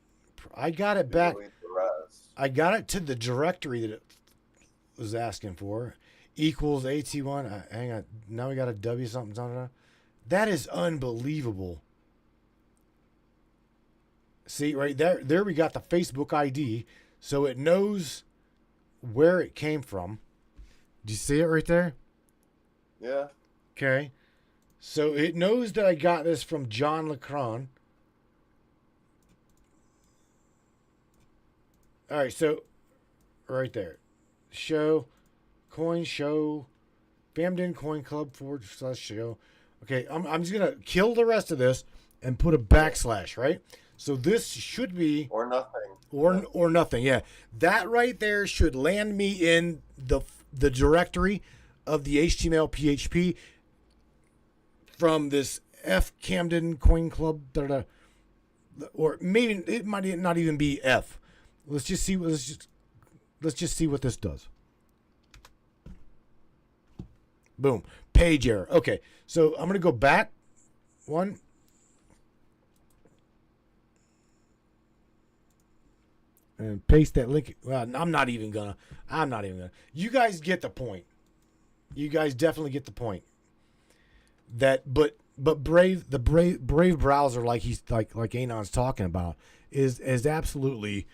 I got it back. Delete the rest. I got it to the directory that it was asking for. Equals AT1. Hang on. Now we got a W something. That is unbelievable. See, right there. There we got the Facebook ID. So it knows where it came from. Do you see it right there? Yeah. Okay. So it knows that I got this from John Lacron. All right, so right there. Show, coin show, Famden Coin Club /show. Okay, I'm just going to kill the rest of this and put a backslash, right? So this should be... Or nothing. Or nothing, yeah. That right there should land me in the directory of the HTML PHP from this F Camden Coin Club, or maybe it might not even be F. Let's just see what this does. Boom, page error. Okay, so I'm gonna go back one. And paste that link. Well, I'm not even gonna. You guys get the point. You guys definitely get the point. But Brave browser, like he's like Anon's talking about, is absolutely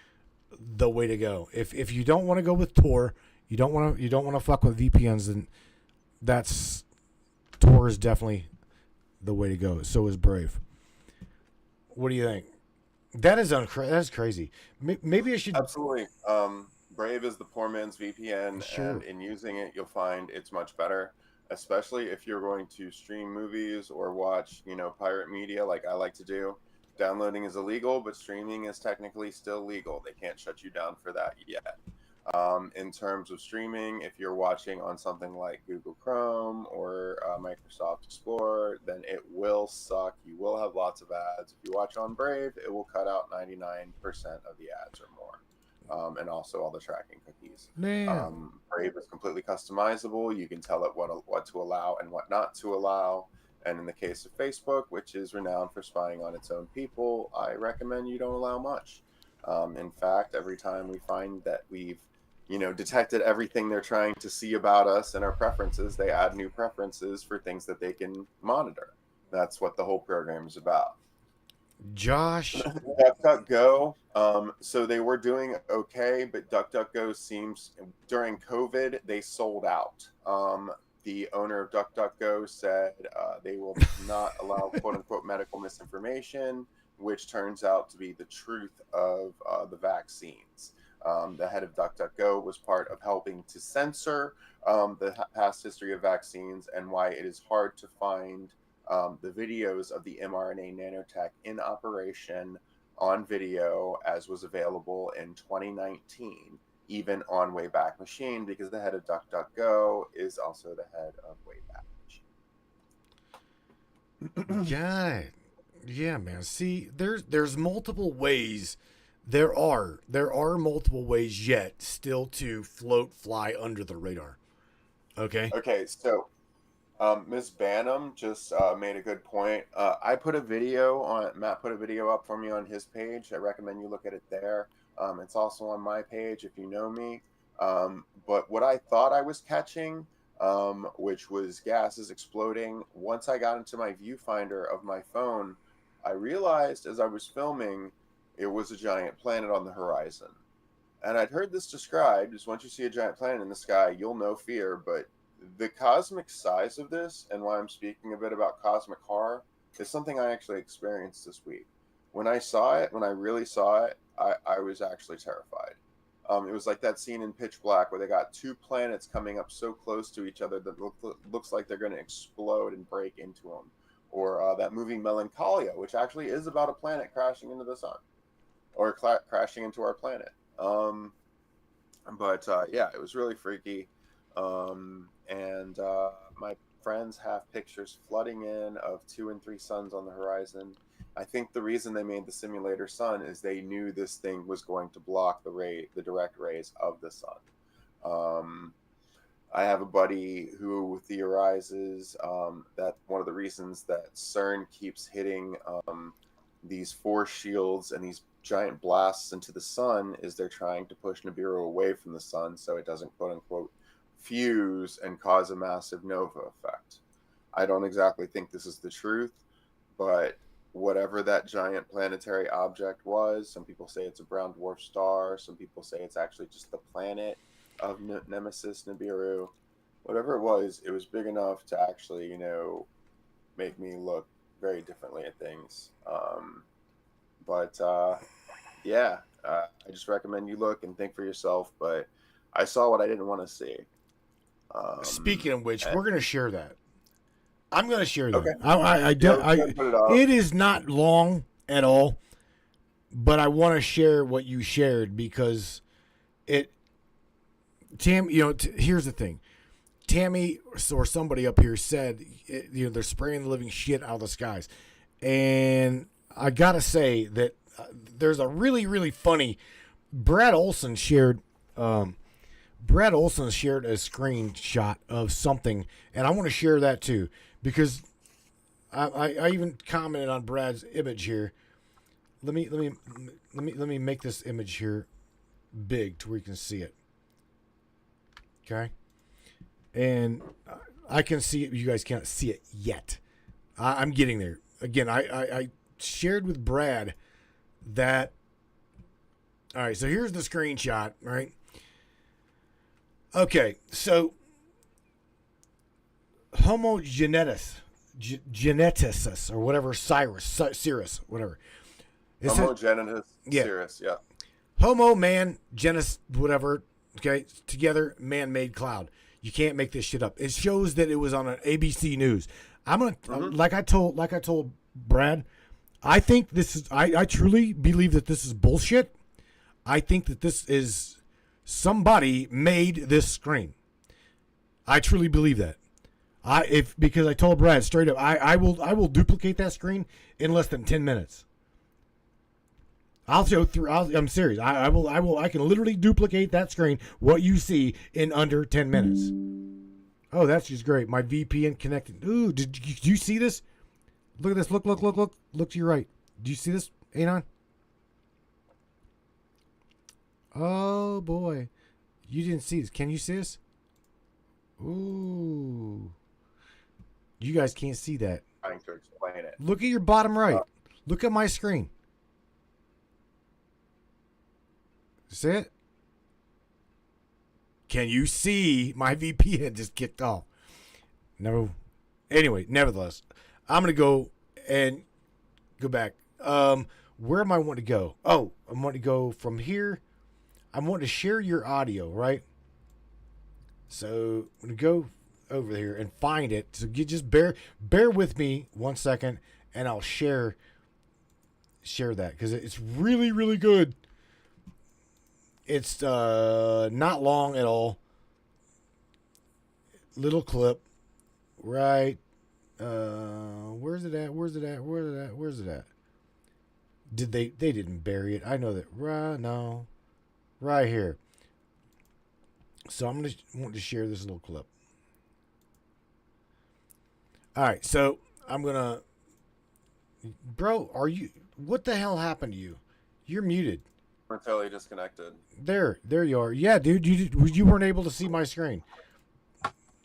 the way to go. If you don't want to go with Tor, you don't want to fuck with VPNs, then Tor is definitely the way to go. So is Brave. What do you think? That is crazy. Maybe I should. Absolutely. Brave is the poor man's VPN, Sure. and in using it, you'll find it's much better, especially if you're going to stream movies or watch, pirate media like I like to do. Downloading is illegal, but streaming is technically still legal. They can't shut you down for that yet. In terms of streaming, if you're watching on something like Google Chrome or Microsoft Explorer, then it will suck. You will have lots of ads. If you watch on Brave, it will cut out 99% of the ads or more, and also all the tracking cookies. Man. Brave is completely customizable. You can tell it what to allow and what not to allow. And in the case of Facebook, which is renowned for spying on its own people, I recommend you don't allow much. In fact, every time we find that we've detected everything they're trying to see about us and our preferences, they add new preferences for things that they can monitor. That's what the whole program is about. Josh. DuckDuckGo. So they were doing okay, but DuckDuckGo seems during COVID they sold out. The owner of DuckDuckGo said they will not allow quote unquote medical misinformation, which turns out to be the truth of the vaccines. The head of DuckDuckGo was part of helping to censor the past history of vaccines and why it is hard to find the videos of the mRNA nanotech in operation on video as was available in 2019, even on Wayback Machine, because the head of DuckDuckGo is also the head of Wayback Machine. Got it. Yeah, man. See, there's multiple ways. There are multiple ways yet still to fly under the radar. Okay. Okay, so Ms. Banham just made a good point. Matt put a video up for me on his page. I recommend you look at it there. It's also on my page if you know me. But what I thought I was catching, which was gases exploding, once I got into my viewfinder of my phone, I realized as I was filming, it was a giant planet on the horizon. And I'd heard this described as once you see a giant planet in the sky, you'll know fear, but the cosmic size of this, and why I'm speaking a bit about cosmic horror, is something I actually experienced this week. When I really saw it, I was actually terrified. It was like that scene in Pitch Black where they got two planets coming up so close to each other that looks like they're going to explode and break into them. Or that movie Melancholia, which actually is about a planet crashing into the sun, or crashing into our planet. Yeah, it was really freaky. My friends have pictures flooding in of 2 and 3 suns on the horizon. I think the reason they made the simulator sun is they knew this thing was going to block the direct rays of the sun. I have a buddy who theorizes that one of the reasons that CERN keeps hitting these force shields and these giant blasts into the sun is they're trying to push Nibiru away from the sun so it doesn't quote unquote fuse and cause a massive nova effect. I don't exactly think this is the truth, but whatever that giant planetary object was, some people say it's a brown dwarf star, some people say it's actually just the planet of Nemesis Nibiru. Whatever it was big enough to actually, make me look very differently at things. I just recommend you look and think for yourself, but I saw what I didn't want to see. Speaking of which, we're going to share that. I'm going to share that. Okay. It is not long at all, but I want to share what you shared because here's the thing. Tammy or somebody up here said, they're spraying the living shit out of the skies. And I got to say that there's a really, really funny, Brad Olson shared a screenshot of something, and I want to share that too because I even commented on Brad's image here. Let me make this image here big to where you can see it. Okay, and I can see it. You guys can't see it yet. I'm getting there. Again, I shared with Brad that. All right, so here's the screenshot. Right. Okay, so geneticists or whatever, Cirrus, whatever. Cirrus, yeah. Homo, man, genus, whatever. Okay, together, man-made cloud. You can't make this shit up. It shows that it was on an ABC News. I'm gonna like I told Brad. I think this is. I truly believe that this is bullshit. I think that this is. Somebody made this screen. I truly believe that. Because I told Brad straight up, I will duplicate that screen in less than 10 minutes. I'm serious. I can literally duplicate that screen, what you see, in under 10 minutes. Oh, that's just great. My VPN connected. Ooh, did you see this? Look at this. Look to your right. Do you see this, Anon? Oh boy, you didn't see this. Can you see this? Ooh, you guys can't see that. Trying to explain it. Look at your bottom right. Look at my screen. See it? Can you see my VPN just kicked off? No. Anyway, nevertheless, I'm gonna go back. Where am I wanting to go? Oh, I'm wanting to go from here. I'm wanting to share your audio, right? So I'm going to go over here and find it. So you just bear with me 1 second, and I'll share share that because it's really, really good. It's not long at all. Little clip, right? Where's it at? Where's it at? Where's it at? Where's it at? Did they didn't bury it? I know that. Right, no, right here. So I'm gonna want to share this little clip. All right, so I'm gonna. Bro, are you? What the hell happened to you? You're muted. Momentarily disconnected. There you are. Yeah, dude, you weren't able to see my screen.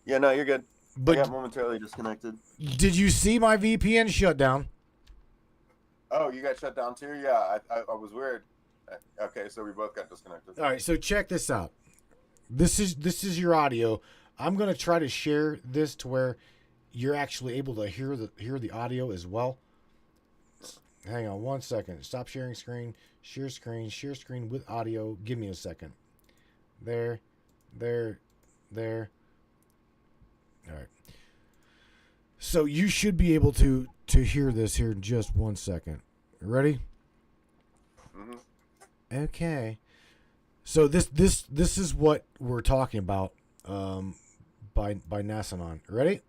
Yeah, no, you're good. But I got momentarily disconnected. did you see my VPN shut down? Oh, you got shut down too? Yeah, I was weird. Okay, so we both got disconnected. All right, so check this out. This is your audio. I'm gonna try to share this to where you're actually able to hear the audio as well. Hang on 1 second. Stop sharing screen. Share screen with audio. Give me a second. There. All right. So you should be able to hear this here in just 1 second. Ready? Mm-hmm. Okay. So this is what we're talking about by NASAnon. Ready?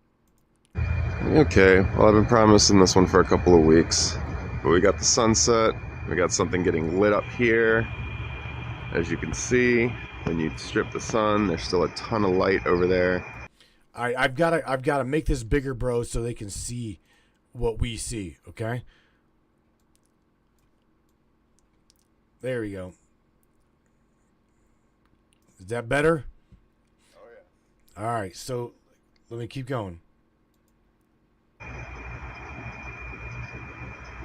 Okay, well, I've been promising this one for a couple of weeks. But we got the sunset. We got something getting lit up here. As you can see, when you strip the sun, there's still a ton of light over there. All right, I've got to make this bigger, bro, so they can see what we see. Okay. There we go. Is that better? Oh yeah. All right, so let me keep going.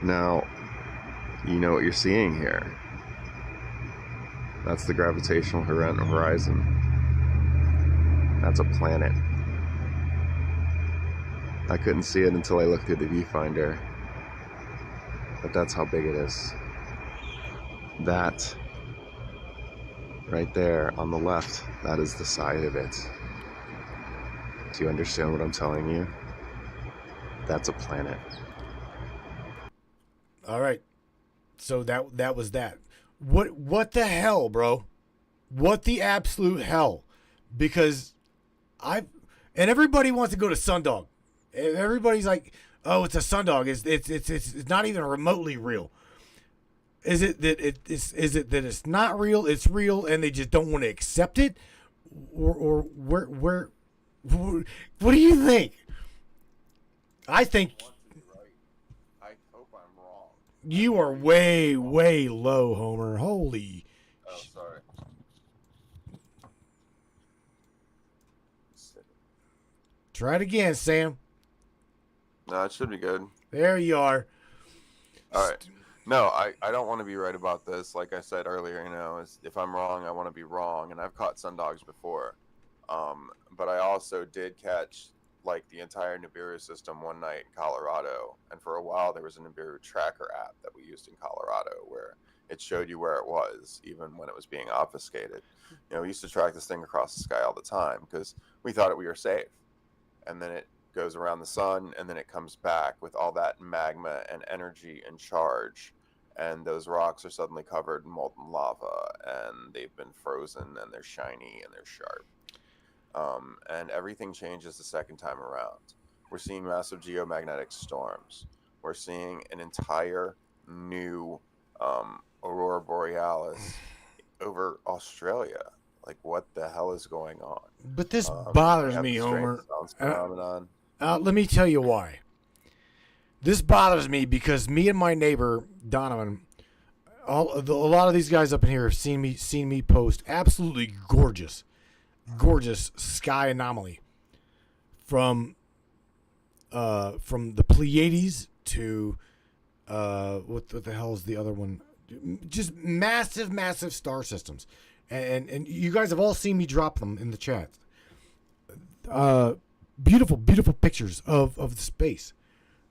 Now, you know what you're seeing here. That's the gravitational horizon. That's a planet. I couldn't see it until I looked through the viewfinder. But that's how big it is. That, right there on the left, that is the side of it. Do you understand what I'm telling you? That's a planet. All right. So that was that. What the hell, bro? What the absolute hell? Because and everybody wants to go to Sundog. Everybody's like, "Oh, it's a Sundog. It's not even remotely real." Is it that it's not real? It's real, and they just don't want to accept it, or where? What do you think? I think I hope I'm wrong. you are way low, Homer. Holy. Oh, sorry. Try it again, Sam. No, it should be good. There you are. All right. No, I don't want to be right about this. Like I said earlier, if I'm wrong, I want to be wrong. And I've caught sundogs before. But I also did catch like the entire Nibiru system one night in Colorado. And for a while, there was a Nibiru tracker app that we used in Colorado where it showed you where it was, even when it was being obfuscated. We used to track this thing across the sky all the time because we thought we were safe. And then it goes around the sun, and then it comes back with all that magma and energy and charge. And those rocks are suddenly covered in molten lava, and they've been frozen, and they're shiny, and they're sharp. And everything changes the second time around. We're seeing massive geomagnetic storms. We're seeing an entire new aurora borealis over Australia. Like, what the hell is going on? But this bothers me, Homer. Let me tell you why. This bothers me because me and my neighbor Donovan, a lot of these guys up in here have seen me post absolutely gorgeous sky anomaly from the Pleiades to what the hell is the other one? Just massive star systems, and you guys have all seen me drop them in the chat. Beautiful pictures of the space,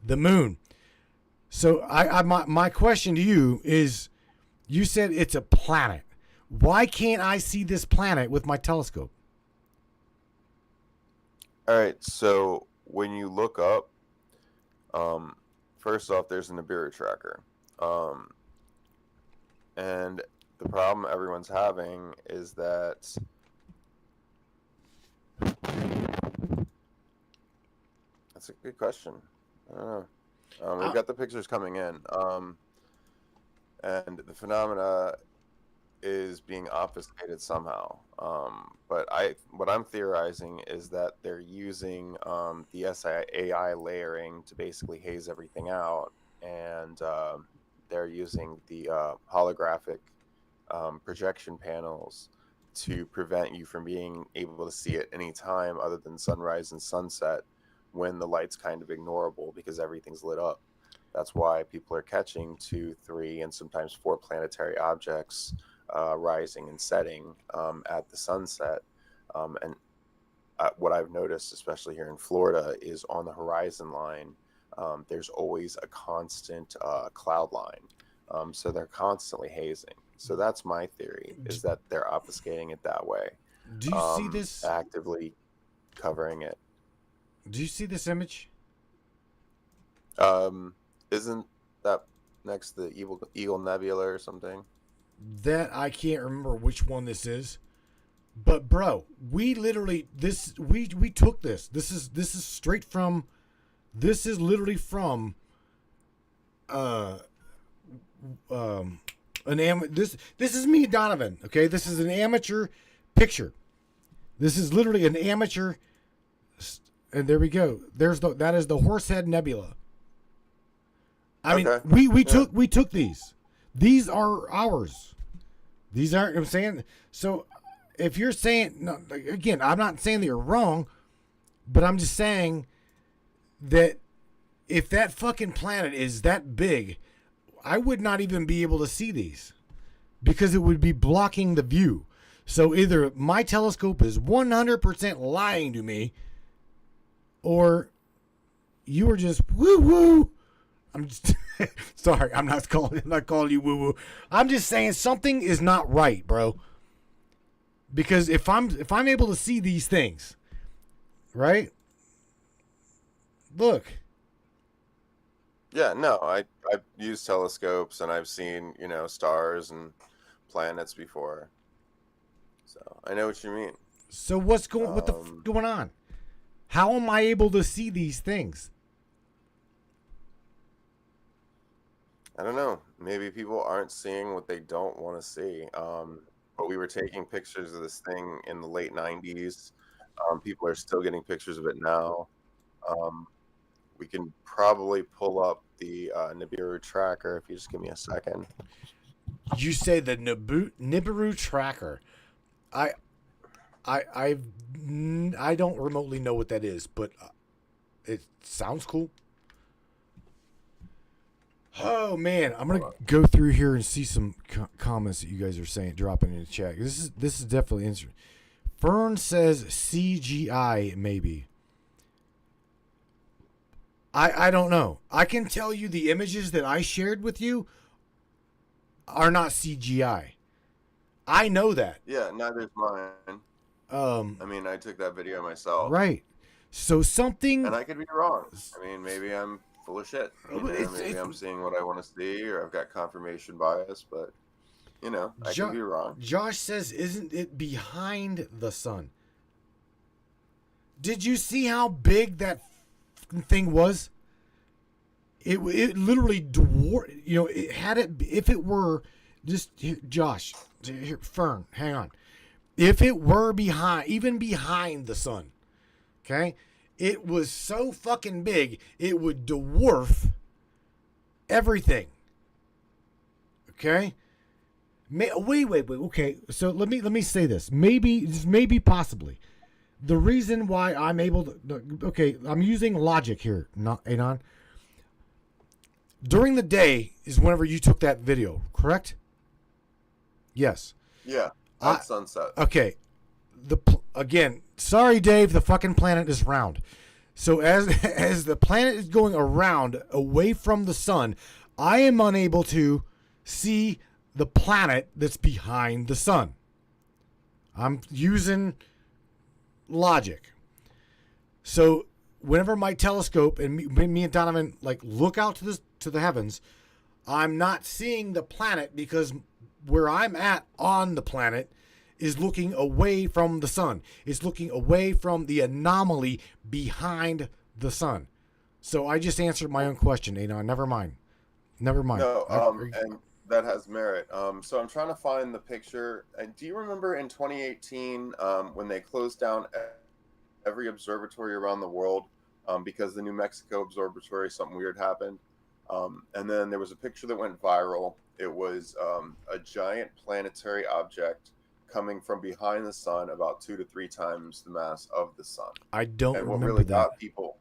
the moon. So my question to you is, you said it's a planet. Why can't I see this planet with my telescope? All right, so when you look up, first off, there's a Nibiru tracker. And the problem everyone's having is that that's a good question. I don't know. We've got the pictures coming in, and the phenomena is being obfuscated somehow. But what I'm theorizing is that they're using the SAI layering to basically haze everything out, and they're using the holographic projection panels to prevent you from being able to see at any time other than sunrise and sunset, when the light's kind of ignorable because everything's lit up. That's why people are catching 2, 3, and sometimes 4 planetary objects rising and setting at the sunset. And what I've noticed, especially here in Florida, is on the horizon line, there's always a constant cloud line. So they're constantly hazing. So that's my theory, is that they're obfuscating it that way. Do you see this? Actively covering it. Do you see this image? Isn't that next to the Eagle Nebula or something? That I can't remember which one this is. But bro, we literally we took this. This is straight from, this is literally from this is me, Donovan, okay? This is an amateur picture. This is literally an amateur, and there we go. That is the Horsehead Nebula. I mean, we took these. These are ours. These aren't, I'm saying. So if you're saying, no, again, I'm not saying that you're wrong, but I'm just saying that if that fucking planet is that big, I would not even be able to see these because it would be blocking the view. So either my telescope is 100% lying to me, or you are just woo woo. I'm just sorry. I'm not calling you woo woo. I'm just saying something is not right, bro. Because if I'm able to see these things, right? Look. Yeah, no, I've used telescopes and I've seen, stars and planets before. So I know what you mean. So what the f going on? How am I able to see these things? I don't know. Maybe people aren't seeing what they don't want to see. But we were taking pictures of this thing in the late 90s. People are still getting pictures of it now. We can probably pull up the Nibiru tracker if you just give me a second. You say the Nibiru tracker. I don't remotely know what that is, but it sounds cool. Oh man, I'm gonna go through here and see some comments that you guys are saying, dropping in the chat. This is definitely interesting. Fern says CGI maybe. I don't know. I can tell you the images that I shared with you are not CGI. I know that. Yeah, neither's mine. I mean, I took that video myself. Right. So something. And I could be wrong. I mean, maybe I'm full of shit. Maybe I'm seeing what I want to see, or I've got confirmation bias, but I could be wrong. Josh says, "Isn't it behind the sun?" Did you see how big that thing was? It literally dwarfed. It had it. If it were just Josh, here, Fern, hang on. If it were even behind the sun, okay, it was so fucking big it would dwarf everything. Okay. Wait. Okay, so let me say this. Maybe possibly. The reason why I'm able to, okay, I'm using logic here, not Anon. During the day is whenever you took that video, correct? Yes. Yeah, at sunset. Okay. Again, sorry, Dave, the fucking planet is round. So as the planet is going around away from the sun, I am unable to see the planet that's behind the sun. I'm using logic. So whenever my telescope and me and Donovan look out to the heavens, I'm not seeing the planet because where I'm at on the planet is looking away from the sun. It's looking away from the anomaly behind the sun. So I just answered my own question, Anon. Never mind. Never mind. No, and that has merit. So I'm trying to find the picture. Do you remember in 2018 when they closed down every observatory around the world because the New Mexico observatory, something weird happened? And then there was a picture that went viral. It was a giant planetary object coming from behind the sun, about 2 to 3 times the mass of the sun. I don't and what remember really that. got people.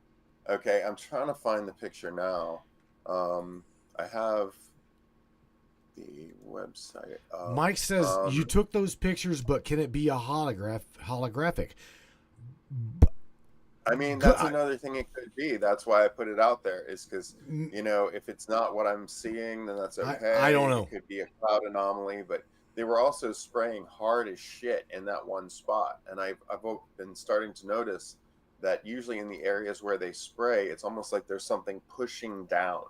Okay, I'm trying to find the picture now. I have the website. Mike says you took those pictures, but can it be a holographic? I mean, that's another thing it could be. That's why I put it out there, is because, you know, if it's not what I'm seeing, then that's okay. I don't know. It could be a cloud anomaly, but they were also spraying hard as shit in that one spot. And I've been starting to notice that usually in the areas where they spray, it's almost like there's something pushing down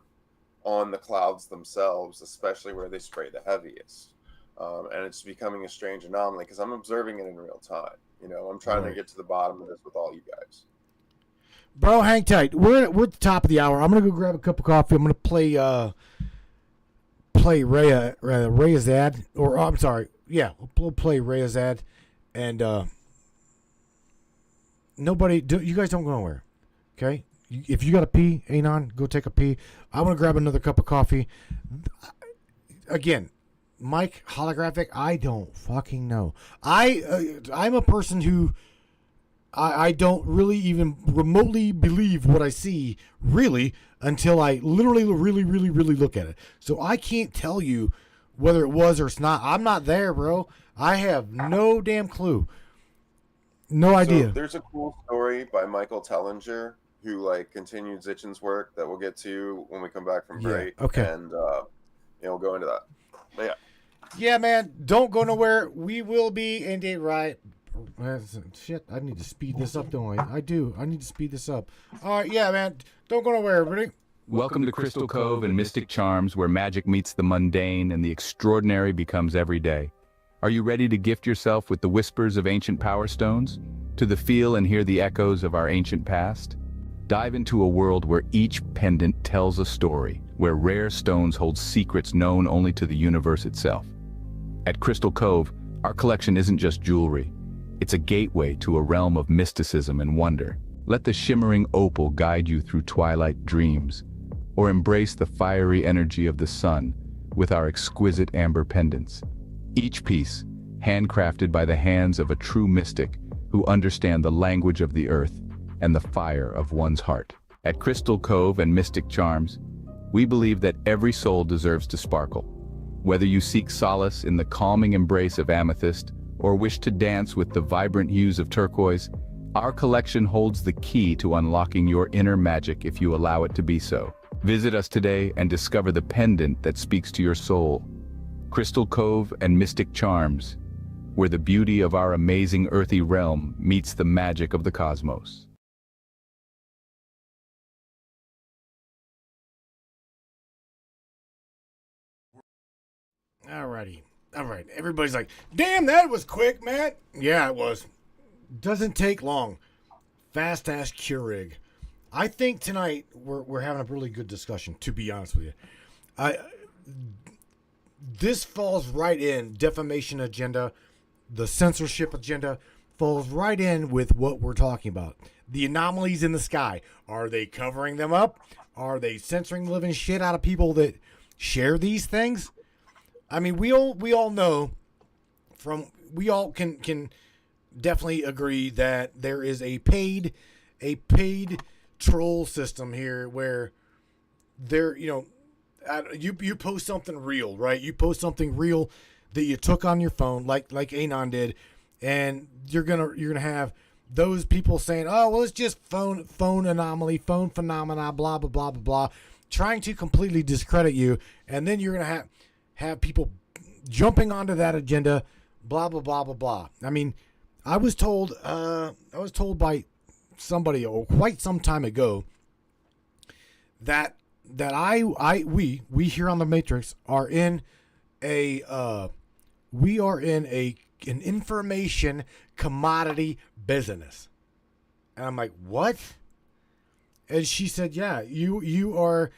on the clouds themselves, especially where they spray the heaviest. And it's becoming a strange anomaly because I'm observing it in real time. You know, I'm trying to get to the bottom of this with all you guys. Bro, hang tight. We're at the top of the hour. I'm gonna go grab a cup of coffee. I'm gonna play Ray's ad, or I'm sorry, yeah, we'll play Ray's ad, and you guys don't go nowhere, okay? If you got to pee, Anon, go take a pee. I'm gonna grab another cup of coffee. Again, Mike, holographic, I don't fucking know. I'm a person who I don't really even remotely believe what I see, really, until I literally really look at it. So I can't tell you whether it was or it's not. I'm not there, bro. I have no damn clue. No idea. So there's a cool story by Michael Tellinger, who like continued Zitchin's work that we'll get to when we come back from break. Yeah, okay. And we'll go into that. But yeah. Yeah, man. Don't go nowhere. We will be in a right. Shit, I need to speed this up, don't I? I do. I need to speed this up. All right, yeah, man. Don't go nowhere, everybody. Welcome to Crystal Cove and Mystic Charms, where magic meets the mundane and the extraordinary becomes everyday. Are you ready to gift yourself with the whispers of ancient power stones? To the feel and hear the echoes of our ancient past? Dive into a world where each pendant tells a story, where rare stones hold secrets known only to the universe itself. At Crystal Cove, our collection isn't just jewelry. It's a gateway to a realm of mysticism and wonder. Let the shimmering opal guide you through twilight dreams, or embrace the fiery energy of the sun with our exquisite amber pendants. Each piece, handcrafted by the hands of a true mystic who understand the language of the earth and the fire of one's heart. At Crystal Cove and Mystic Charms, we believe that every soul deserves to sparkle. Whether you seek solace in the calming embrace of amethyst or wish to dance with the vibrant hues of turquoise, our collection holds the key to unlocking your inner magic if you allow it to be so. Visit us today and discover the pendant that speaks to your soul. Crystal Cove and Mystic Charms, where the beauty of our amazing earthy realm meets the magic of the cosmos. Alrighty. All right. Everybody's like, damn, that was quick, Matt. Yeah, it was. Doesn't take long. Fast ass Keurig. I think tonight we're having a really good discussion, to be honest with you. This falls right in. Defamation agenda, the censorship agenda falls right in with what we're talking about. The anomalies in the sky. Are they covering them up? Are they censoring the living shit out of people that share these things? I mean, we all know we all can definitely agree that there is a paid troll system here where you post something real, right? You post something real that you took on your phone, like Anon did, and you're gonna have those people saying, oh well, it's just phone anomaly, phone phenomena, blah blah blah blah blah, trying to completely discredit you, and then you're gonna have people jumping onto that agenda, blah blah blah blah blah. I mean, I was told by somebody quite some time ago that we here on the Matrix are in an information commodity business. And I'm like, what? And she said, yeah, you are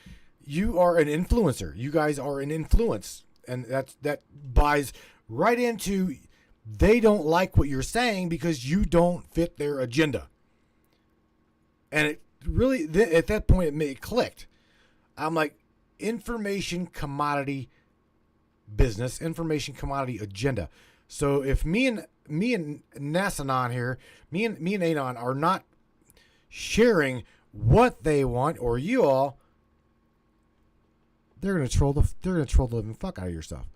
an influencer. You guys are an influence. And that buys right into, they don't like what you're saying because you don't fit their agenda. And it really, at that point, it clicked. I'm like, information commodity business, information commodity agenda. So if me and NASAnon here, me and Anon are not sharing what they want, or you all, they're gonna troll the living fuck out of your stuff.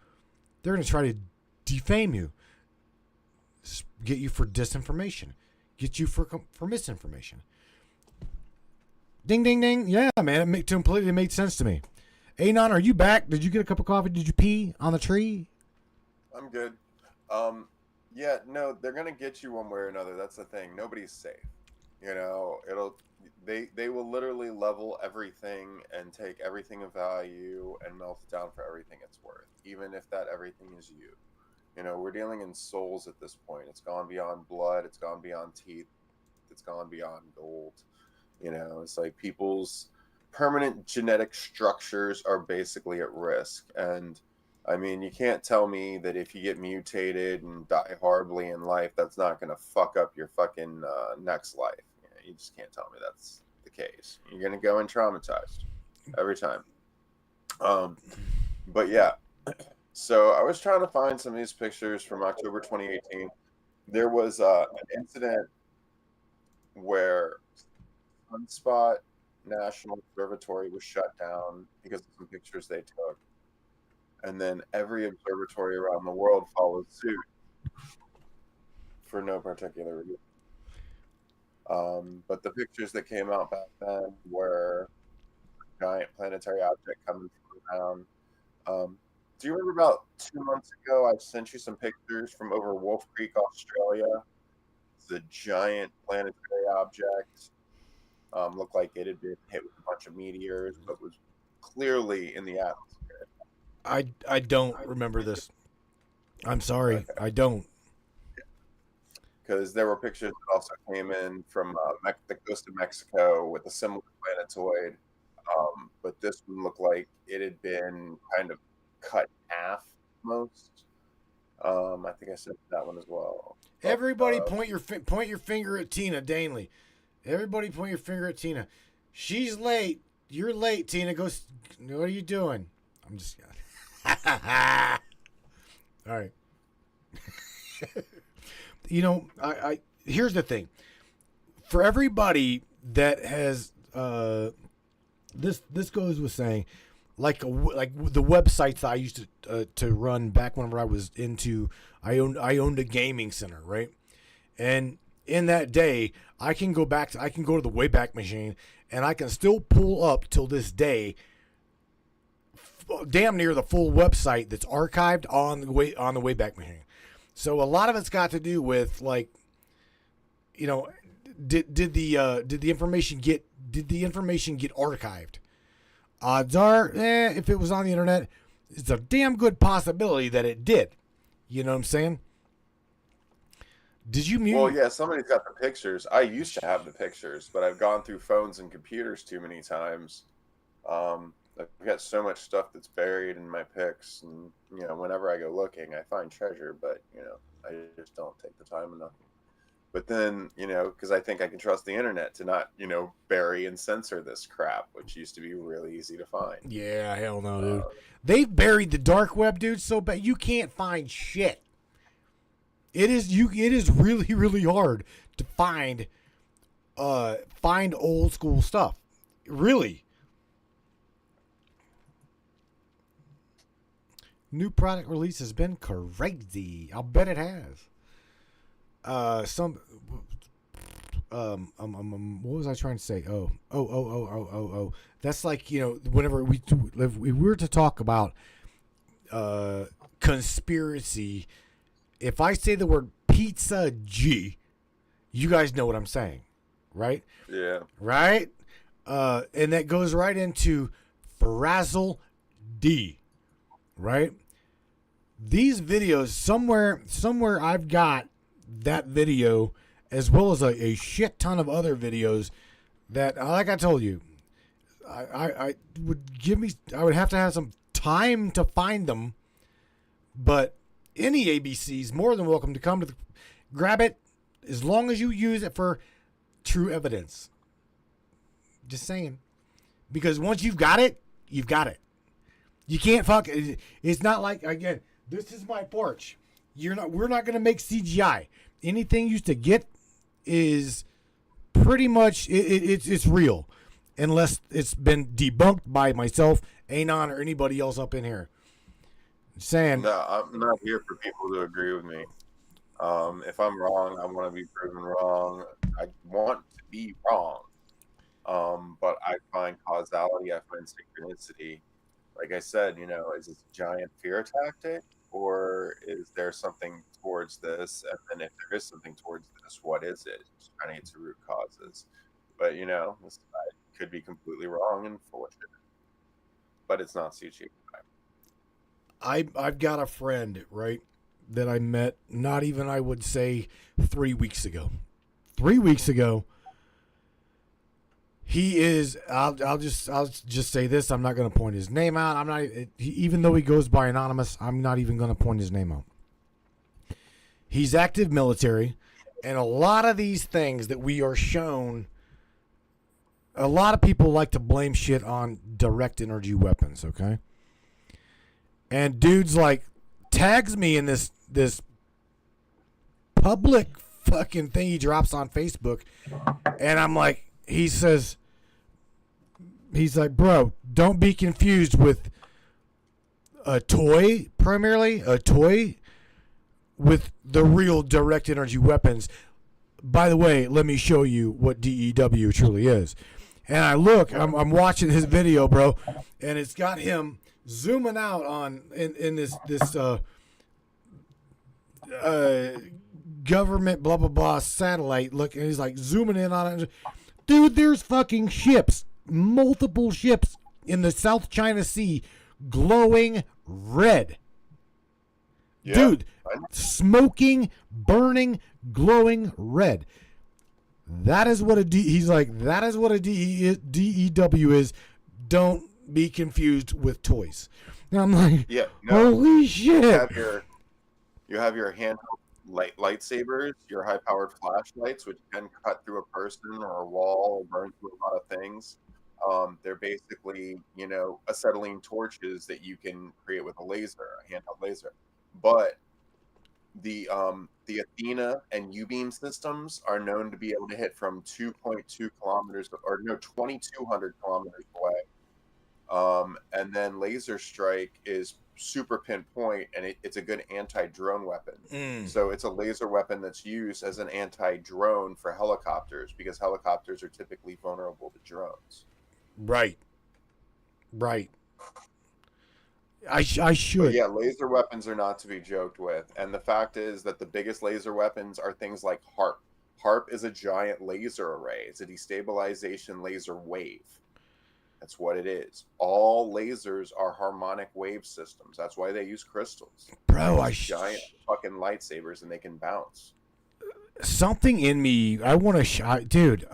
They're gonna try to defame you, get you for disinformation, get you for misinformation. Ding, ding, ding. Yeah, man, it completely made sense to me. Anon, are you back? Did you get a cup of coffee? Did you pee on the tree? I'm good. Yeah, no, they're gonna get you one way or another. That's the thing. Nobody's safe. You know, they will literally level everything and take everything of value and melt it down for everything it's worth, even if that everything is you. You know, we're dealing in souls at this point. It's gone beyond blood. It's gone beyond teeth. It's gone beyond gold. You know, it's like people's permanent genetic structures are basically at risk. And I mean, you can't tell me that if you get mutated and die horribly in life, that's not going to fuck up your fucking next life. You just can't tell me that's the case. You're going to go in traumatized every time. But yeah, so I was trying to find some of these pictures from October 2018. There was an incident where Sunspot National Observatory was shut down because of some pictures they took. And then every observatory around the world followed suit for no particular reason. But the pictures that came out back then were a giant planetary object coming from the ground. Do you remember about 2 months ago, I sent you some pictures from over Wolf Creek, Australia? It's a giant planetary object. Looked like it had been hit with a bunch of meteors, but was clearly in the atmosphere. I don't remember this. I'm sorry. Okay. I don't. Because there were pictures that also came in from the coast of Mexico with a similar planetoid. But this one looked like it had been kind of cut in half most. I think I said that one as well. Everybody point your finger at Tina Danley. Everybody point your finger at Tina. She's late. You're late, Tina. Go. What are you doing? I'm just. All right. You know, I here's the thing. For everybody that has this goes with saying, like the websites that I used to run back whenever I was into, I owned a gaming center, right? And in that day, I can go to the Wayback Machine, and I can still pull up till this day damn near the full website that's archived on the Wayback Machine. So a lot of it's got to do with, like, you know, did the information get archived? Odds are, if it was on the internet, it's a damn good possibility that it did. You know what I'm saying? Did you mute? Well, yeah, somebody's got the pictures. I used to have the pictures, but I've gone through phones and computers too many times. I've got so much stuff that's buried in my pics, and you know, whenever I go looking, I find treasure, but you know, I just don't take the time enough. But then, you know, because I think I can trust the internet to not, you know, bury and censor this crap, which used to be really easy to find. Yeah, hell no, dude. They've buried the dark web, dude, so bad you can't find shit. It is really, really hard to find old school stuff. Really. New product release has been crazy. I'll bet it has. What was I trying to say? Oh. That's like, you know, whenever we were to talk about conspiracy, if I say the word pizza G, you guys know what I'm saying, right? Yeah. Right? And that goes right into Frazzle D, right? These videos, somewhere I've got that video, as well as a shit ton of other videos that, like I told you, I would have to have some time to find them, but any ABC's more than welcome to come to grab it, as long as you use it for true evidence. Just saying. Because once you've got it, you've got it. You can't fuck it. It's not like, again, this is my porch. We're not going to make CGI. Anything you used to get is pretty much, it's real. Unless it's been debunked by myself, Anon, or anybody else up in here. Saying, No, I'm not here for people to agree with me. If I'm wrong, I want to be proven wrong. I want to be wrong. But I find causality, I find synchronicity. Like I said, is this a giant fear tactic, or is there something towards this? And then if there is something towards this, what is it? Just trying to get to root causes. But this I could be completely wrong and full of shit. But it's not CGI. I've got a friend, right, that I met not even, I would say, 3 weeks ago. 3 weeks ago, he is, I'll just say this, I'm not going to point his name out. I'm not, even though he goes by anonymous, I'm not even going to point his name out. He's active military, and a lot of these things that we are shown, a lot of people like to blame shit on direct energy weapons, okay? And dude's like, tags me in this public fucking thing he drops on Facebook. And I'm like, he's like, bro, don't be confused with a toy, primarily, a toy with the real direct energy weapons. By the way, let me show you what DEW truly is. And I look, I'm watching his video, bro, and it's got him zooming out on in this government blah blah blah satellite. Look, and he's like zooming in on it. Dude, there's fucking ships, multiple ships in the South China Sea, glowing red. Yeah, dude, smoking, burning, glowing red. That is what he's like. That is what a DEW is. Don't be confused with toys. And I'm like, yeah, no, holy shit! You have your handheld lightsabers, your high-powered flashlights, which can cut through a person or a wall or burn through a lot of things. They're basically, acetylene torches that you can create with a laser, a handheld laser. But the Athena and U-beam systems are known to be able to hit from 2.2 kilometers, or no, 2,200 kilometers away. And then laser strike is super pinpoint, and it's a good anti-drone weapon. So it's a laser weapon that's used as an anti-drone for helicopters, because helicopters are typically vulnerable to drones. Right. I should. But yeah, laser weapons are not to be joked with. And the fact is that the biggest laser weapons are things like HARP. HARP is a giant laser array. It's a destabilization laser wave. That's what it is. All lasers are harmonic wave systems. That's why they use crystals. Bro, giant fucking lightsabers, and they can bounce. Something in me, I want to dude,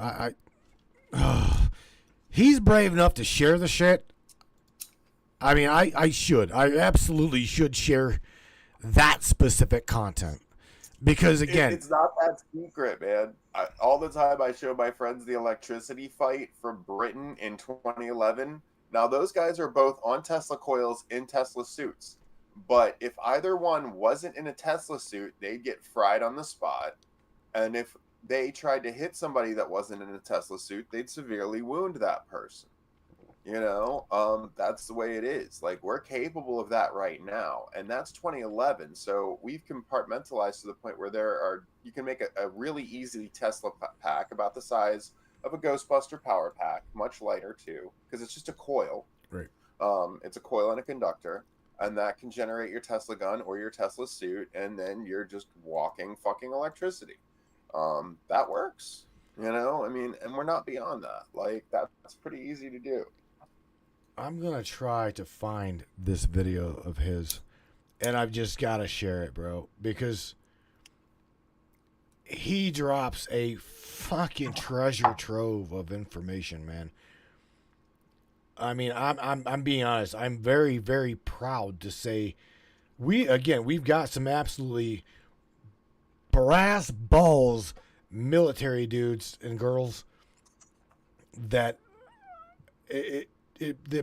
he's brave enough to share the shit. I mean, I absolutely should share that specific content. Because, again, it's not that secret, man. All the time I show my friends the electricity fight from Britain in 2011. Now, those guys are both on Tesla coils in Tesla suits. But if either one wasn't in a Tesla suit, they'd get fried on the spot. And if they tried to hit somebody that wasn't in a Tesla suit, they'd severely wound that person. That's the way it is. Like, we're capable of that right now, and that's 2011. So we've compartmentalized to the point where you can make a really easy Tesla pack about the size of a Ghostbuster power pack, much lighter too, because it's just a coil. Right. It's a coil and a conductor, and that can generate your Tesla gun or your Tesla suit, and then you're just walking fucking electricity. That works. I mean, and we're not beyond that. Like, that's pretty easy to do. I'm gonna try to find this video of his, and I've just gotta share it, bro, because he drops a fucking treasure trove of information, man. I mean, I'm being honest. I'm very, very proud to say we've got some absolutely brass balls military dudes and girls that it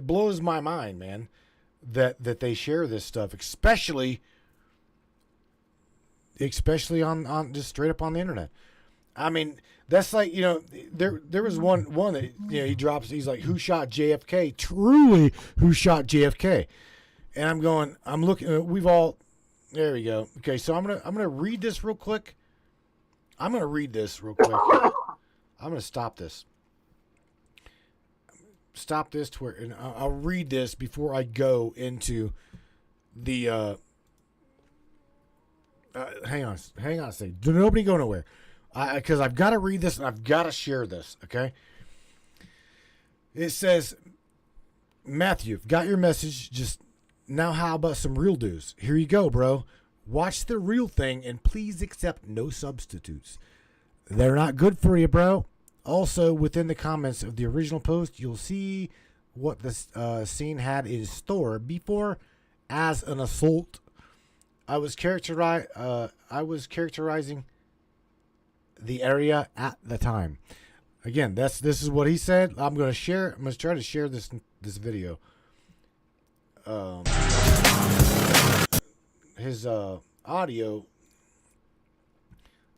blows my mind, man, that they share this stuff, especially on just straight up on the internet. I mean, that's like, there was one that, he drops, he's like, who shot JFK? Truly, who shot JFK? And I'm looking, there we go. Okay, so I'm gonna read this real quick. I'm gonna stop this. Stop this to where, and I'll read this before I go into the. Hang on a second. Nobody go nowhere, because I've got to read this and I've got to share this. Okay. It says, Matthew, got your message. Just now, how about some real news? Here you go, bro. Watch the real thing and please accept no substitutes. They're not good for you, bro. Also, within the comments of the original post, you'll see what the scene had in store before as an assault. I was characterizing the area at the time. Again, this is what he said. I'm going to try to share this video. His audio.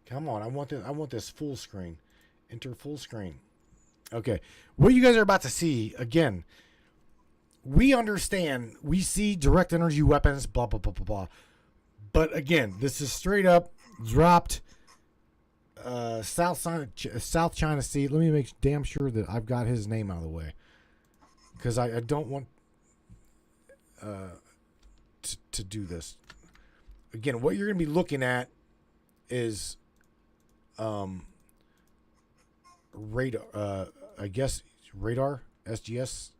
Come on, I want this full screen. Enter full screen. Okay, what you guys are about to see, again, we understand, we see direct energy weapons, blah blah blah blah blah. But again, this is straight up dropped South China Sea. Let me make damn sure that I've got his name out of the way, because I don't want to do this. Again, what you're going to be looking at is radar. I guess radar, SGS.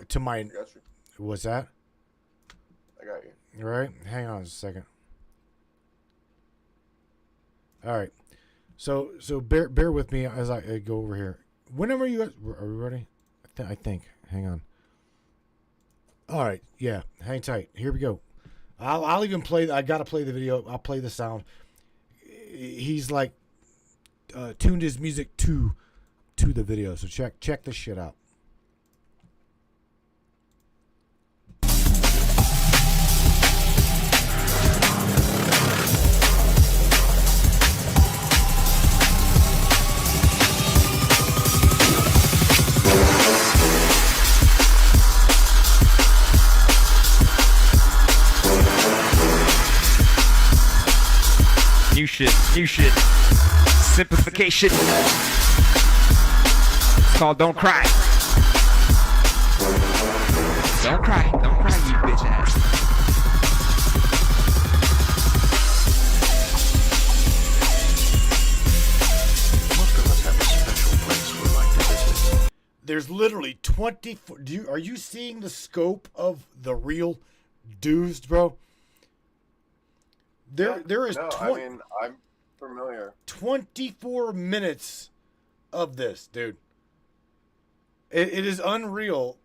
To my, what's that? I got you. All right, hang on a second. All right, so bear with me as I go over here. Whenever you guys are we ready? I think. Hang on. All right, yeah, hang tight. Here we go. I'll even play. I gotta play the video. I'll play the sound. He's like tuned his music to the video. So check this shit out. New shit. Simplification. It's called Don't Cry. Don't cry, you bitch ass. Most of us have a special place we like to visit. There's literally 24. Are you seeing the scope of the real dudes, bro? There is. I mean, I'm familiar. 24 minutes of this, dude. It is unreal,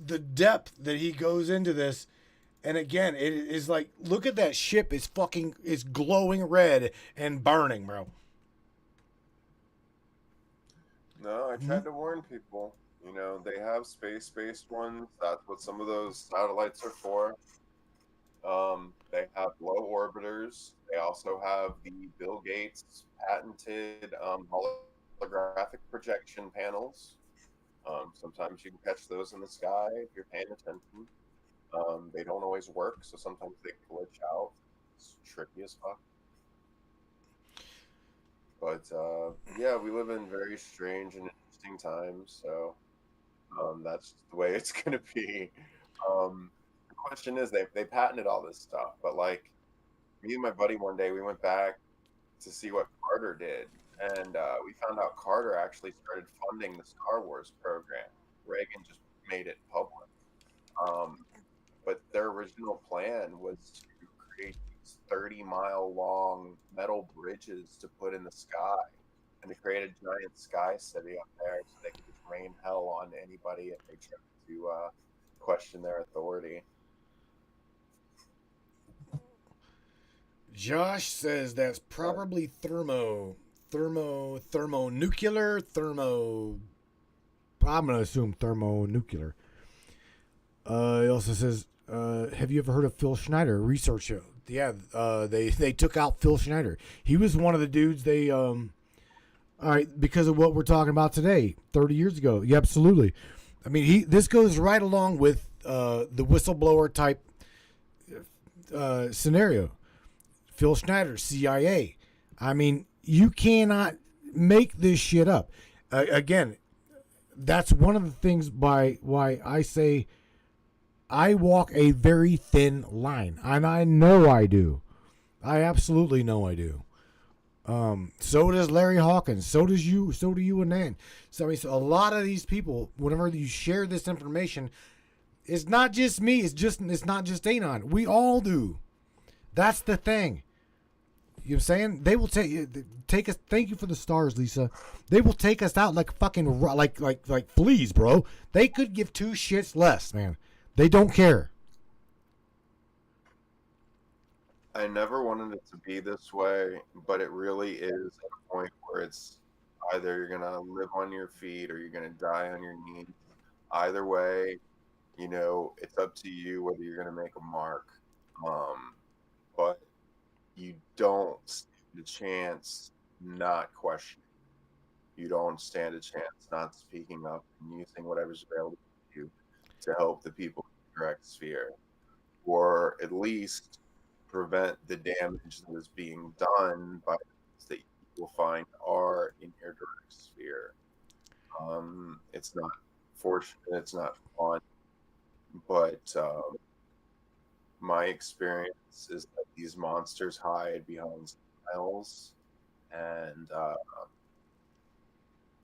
the depth that he goes into this. And again, it is like, look at that ship. It's glowing red and burning, bro. No, I tried to warn people. They have space-based ones. That's what some of those satellites are for. They have low orbiters. They also have the Bill Gates patented holographic projection panels. Sometimes you can catch those in the sky if you're paying attention. They don't always work, so sometimes they glitch out. It's tricky as fuck. But yeah, we live in very strange and interesting times, so that's the way it's gonna be. The question is, they patented all this stuff, but like me and my buddy one day, we went back to see what Carter did, and we found out Carter actually started funding the Star Wars program. Reagan just made it public. But their original plan was to create these 30-mile long metal bridges to put in the sky and to create a giant sky city up there so they could just rain hell on anybody if they tried to question their authority. Josh says that's probably thermonuclear. I'm going to assume thermonuclear. He also says, have you ever heard of Phil Schneider? Research. Yeah, they took out Phil Schneider. He was one of the dudes they, all right, because of what we're talking about today, 30 years ago. Yeah, absolutely. I mean, this goes right along with the whistleblower type scenario. Phil Schneider, CIA. I mean, you cannot make this shit up. Again, that's one of the things why I say I walk a very thin line, and I know I do. I absolutely know I do. So does Larry Hawkins. So do you and Nan. So I mean, so a lot of these people, whenever you share this information, it's not just me. It's not just Anon. We all do. That's the thing. You know what I'm saying? They will take us. Thank you for the stars, Lisa. They will take us out like fucking like fleas, bro. They could give two shits less, man. They don't care. I never wanted it to be this way, but it really is at a point where it's either you're going to live on your feet or you're going to die on your knees. Either way, it's up to you whether you're going to make a mark. But you don't stand a chance not questioning. You don't stand a chance not speaking up and using whatever's available to you to help the people in your direct sphere, or at least prevent the damage that is being done by things that you will find are in your direct sphere. It's not fortunate, it's not fun, but my experience is that these monsters hide behind smiles, and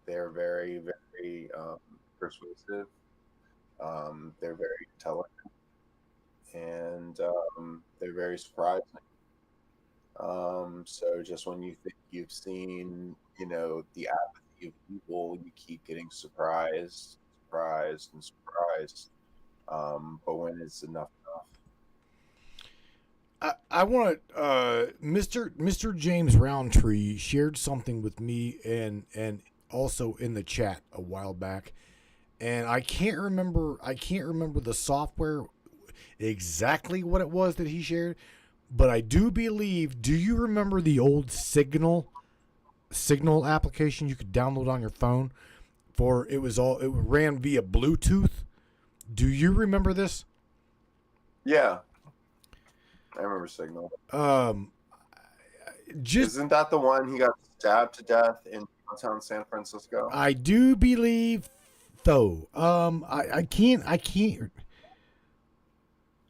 they're very, very persuasive. They're very intelligent, and they're very surprising. So just when you think you've seen, the apathy of people, you keep getting surprised. But when it's enough. I want Mr. James Roundtree shared something with me and also in the chat a while back, and I can't remember the software exactly what it was that he shared, but I do believe. Do you remember the old Signal application you could download on your phone? It ran via Bluetooth. Do you remember this? Yeah. I remember Signal. Isn't that the one he got stabbed to death in downtown San Francisco? I do believe so. I can't.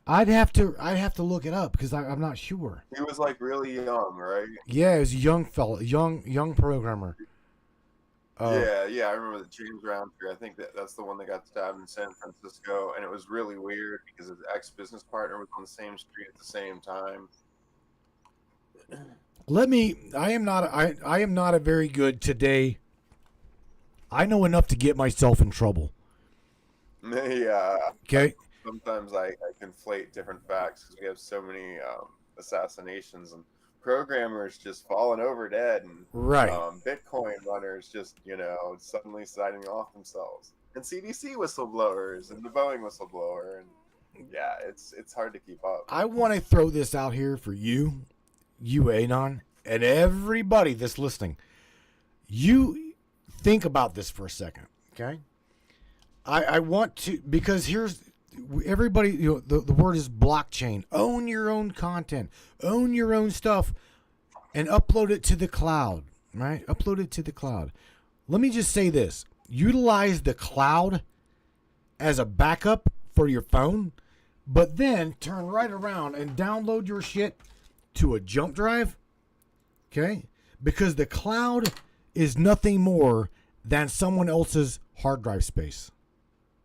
I'd have to look it up because I'm not sure. He was like really young, right? Yeah, he was a young fella, young programmer. Yeah, I remember the James Roundtree. I think that's the one that got stabbed in San Francisco, and it was really weird because his ex-business partner was on the same street at the same time. I am not a very good today. I know enough to get myself in trouble. Yeah. Okay. Sometimes I conflate different facts because we have so many assassinations and programmers just falling over dead, and right. Bitcoin runners just suddenly signing off themselves, and CDC whistleblowers and the Boeing whistleblower, and yeah, it's hard to keep up. I want to throw this out here for you Anon, and everybody that's listening. You think about this for a second, okay? I want to, because here's everybody, the word is blockchain. Own your own content, own your own stuff, and upload it to the cloud, right? Upload it to the cloud. Let me just say this. Utilize the cloud as a backup for your phone, but then turn right around and download your shit to a jump drive, okay? Because the cloud is nothing more than someone else's hard drive space,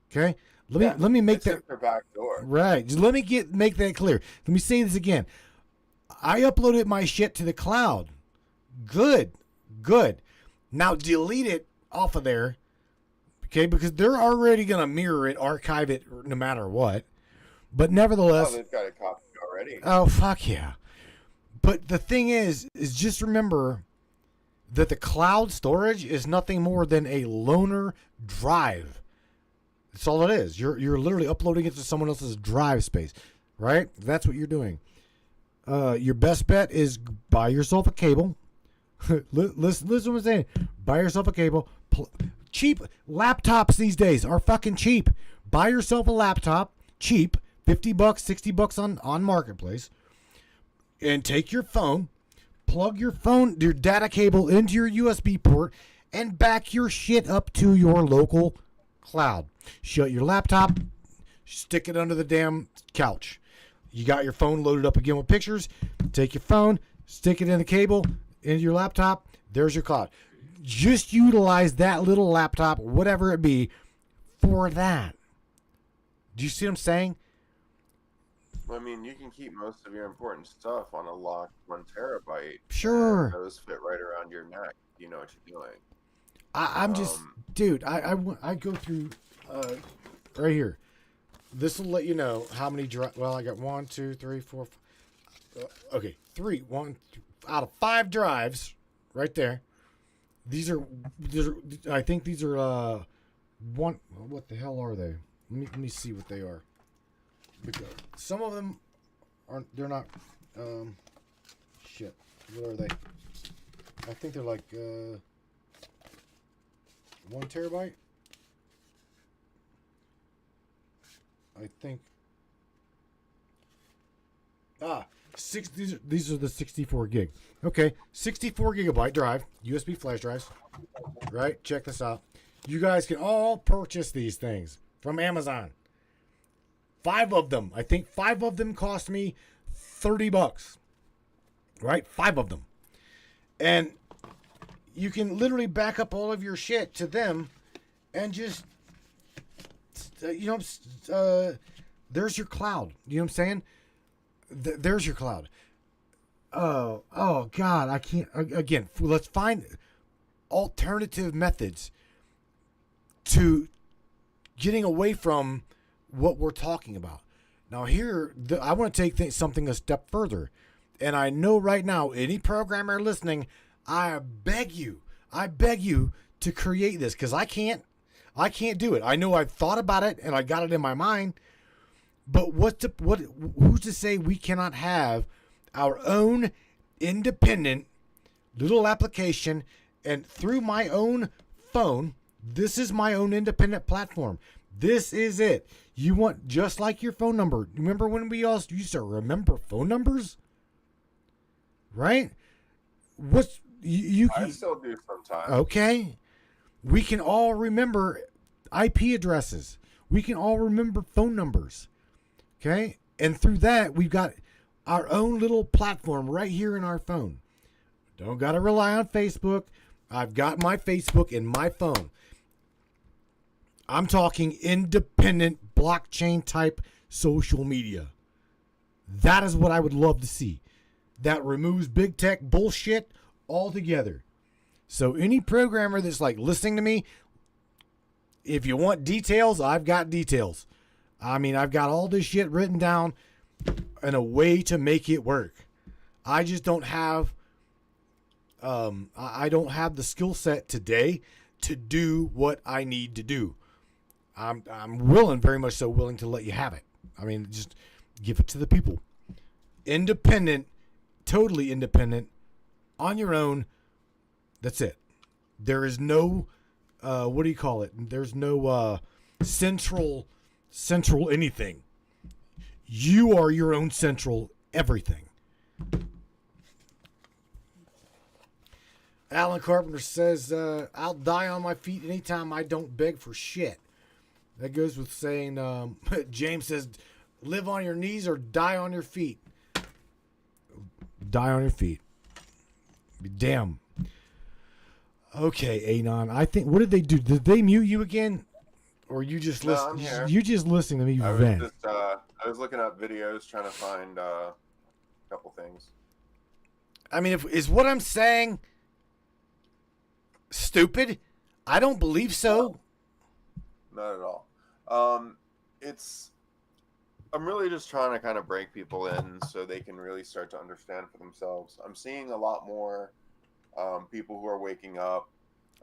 okay? Let me make it's that their back door. right. Just let me make that clear. Let me say this again. I uploaded my shit to the cloud. Good. Now delete it off of there. Okay, because they're already gonna mirror it, archive it, no matter what. But nevertheless, Oh, they've got it copied already. oh fuck yeah. But the thing is just remember that the cloud storage is nothing more than a loaner drive. That's all it is. You're literally uploading it to someone else's drive space, right? That's what you're doing. Your best bet is buy yourself a cable. listen to what I'm saying. Buy yourself a cable. Cheap laptops these days are fucking cheap. Buy yourself a laptop, cheap, $50, $60 on Marketplace, and take your phone, plug your data cable into your USB port, and back your shit up to your local cloud. Shut your laptop, stick it under the damn couch. You got your phone loaded up again with pictures. Take your phone, stick it in the cable, into your laptop. There's your cloud. Just utilize that little laptop, whatever it be, for that. Do you see what I'm saying? I mean, you can keep most of your important stuff on a locked 1 terabyte. Sure. And those fit right around your neck. You know what you're doing. I'm just, dude. I go through right here. This will let you know how many drives. Well, I got 1, 2, 3, 4. Okay, 3. 1 out of 5 drives, right there. These are. I think these are. One. What the hell are they? Let me see what they are. Because some of them aren't. They're not. Shit. What are they? I think they're like 1 terabyte. I think. These are the 64 gig. Okay, 64 gigabyte drive, USB flash drives. Right? Check this out. You guys can all purchase these things from Amazon. 5 of them. I think 5 of them cost me $30. Right? 5 of them. And you can literally back up all of your shit to them and just there's your cloud. You know what I'm saying? There's your cloud. Oh God, I can't. Again, let's find alternative methods to getting away from what we're talking about. Now here, I want to take something a step further. And I know right now, any programmer listening, I beg you to create this, because I can't do it. I know I've thought about it and I got it in my mind, but who's to say we cannot have our own independent little application, and through my own phone, this is my own independent platform. This is it. You want, just like your phone number. Remember when we all used to remember phone numbers? Right? I still do sometimes. Okay. We can all remember IP addresses. We can all remember phone numbers. Okay? And through that, we've got our own little platform right here in our phone. Don't got to rely on Facebook. I've got my Facebook in my phone. I'm talking independent blockchain type social media. That is what I would love to see. That removes big tech bullshit altogether. So any programmer that's like listening to me, if you want details, I've got details. I mean, I've got all this shit written down and a way to make it work. I just don't have I don't have the skill set today to do what I need to do. I'm very much so willing to let you have it. I mean, just give it to the people. Independent, totally independent, on your own. That's it. There is no, what do you call it? There's no central anything. You are your own central everything. Alan Carpenter says, I'll die on my feet anytime I don't beg for shit. That goes with saying, James says, live on your knees or die on your feet. Die on your feet. Damn. Okay, Anon. I think, what did they do? Did they mute you again? or you just No, listen? I'm here. You just listening to me I was vent? just I was looking up videos trying to find a couple things. I mean, is what I'm saying stupid? I don't believe so. Not at all. It's I'm really just trying to kind of break people in so they can really start to understand for themselves. I'm seeing a lot more people who are waking up.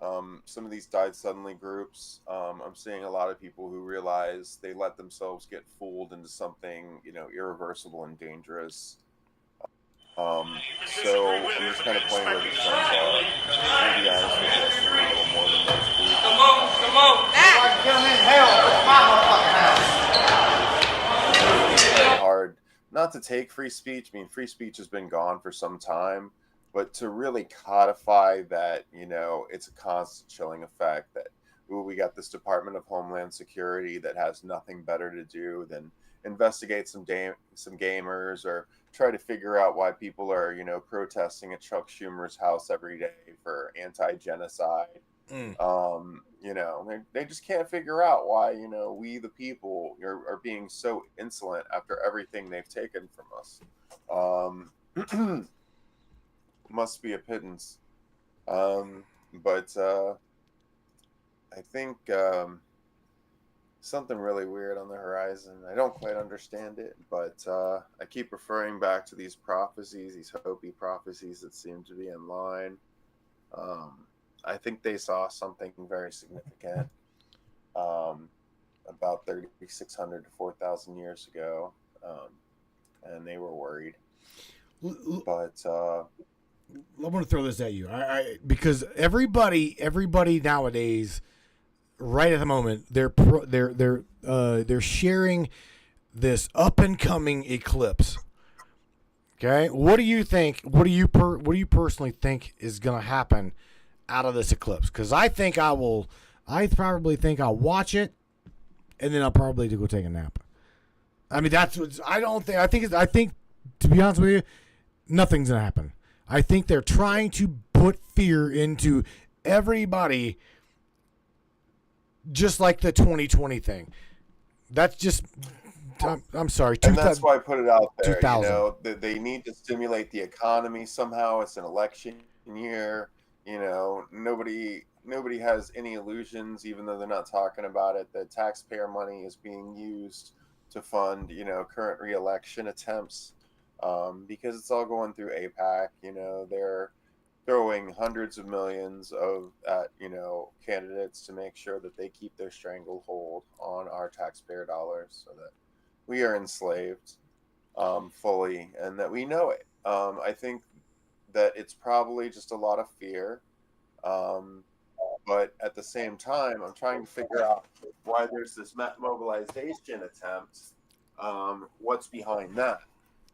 Some of these died suddenly groups. I'm seeing a lot of people who realize they let themselves get fooled into something, irreversible and dangerous. So I'm just kind of playing where the trends are. To be honest with you, I see a little more than most groups. Come on. Very hard not to take free speech. I mean, free speech has been gone for some time, but to really codify that, it's a constant chilling effect that we got this Department of Homeland Security that has nothing better to do than investigate some gamers or try to figure out why people are, protesting at Chuck Schumer's house every day for anti-genocide. They just can't figure out why, we the people are being so insolent after everything they've taken from us. Must be a pittance. But I think something really weird on the horizon. I don't quite understand it, but I keep referring back to these prophecies, these Hopi prophecies that seem to be in line. I think they saw something very significant about 3,600 to 4,000 years ago, and they were worried. But I want to throw this at you, because everybody nowadays, right at the moment, they're sharing this up and coming eclipse. Okay, what do you think? What do you personally think is going to happen out of this eclipse? Because I probably think I'll watch it, and then I'll probably go take a nap. I mean, that's what I don't think. I think to be honest with you, nothing's gonna happen. I think they're trying to put fear into everybody, just like the 2020 thing. That's just. I'm sorry. And that's why I put it out there. 2000. They need to stimulate the economy somehow. It's an election year. Nobody has any illusions, even though they're not talking about it. The taxpayer money is being used to fund, current re-election attempts, because it's all going through APAC. They're throwing hundreds of millions at candidates to make sure that they keep their stranglehold on our taxpayer dollars, so that we are enslaved fully, and that we know it. I think that it's probably just a lot of fear. But at the same time, I'm trying to figure out why there's this mobilization attempt. What's behind that?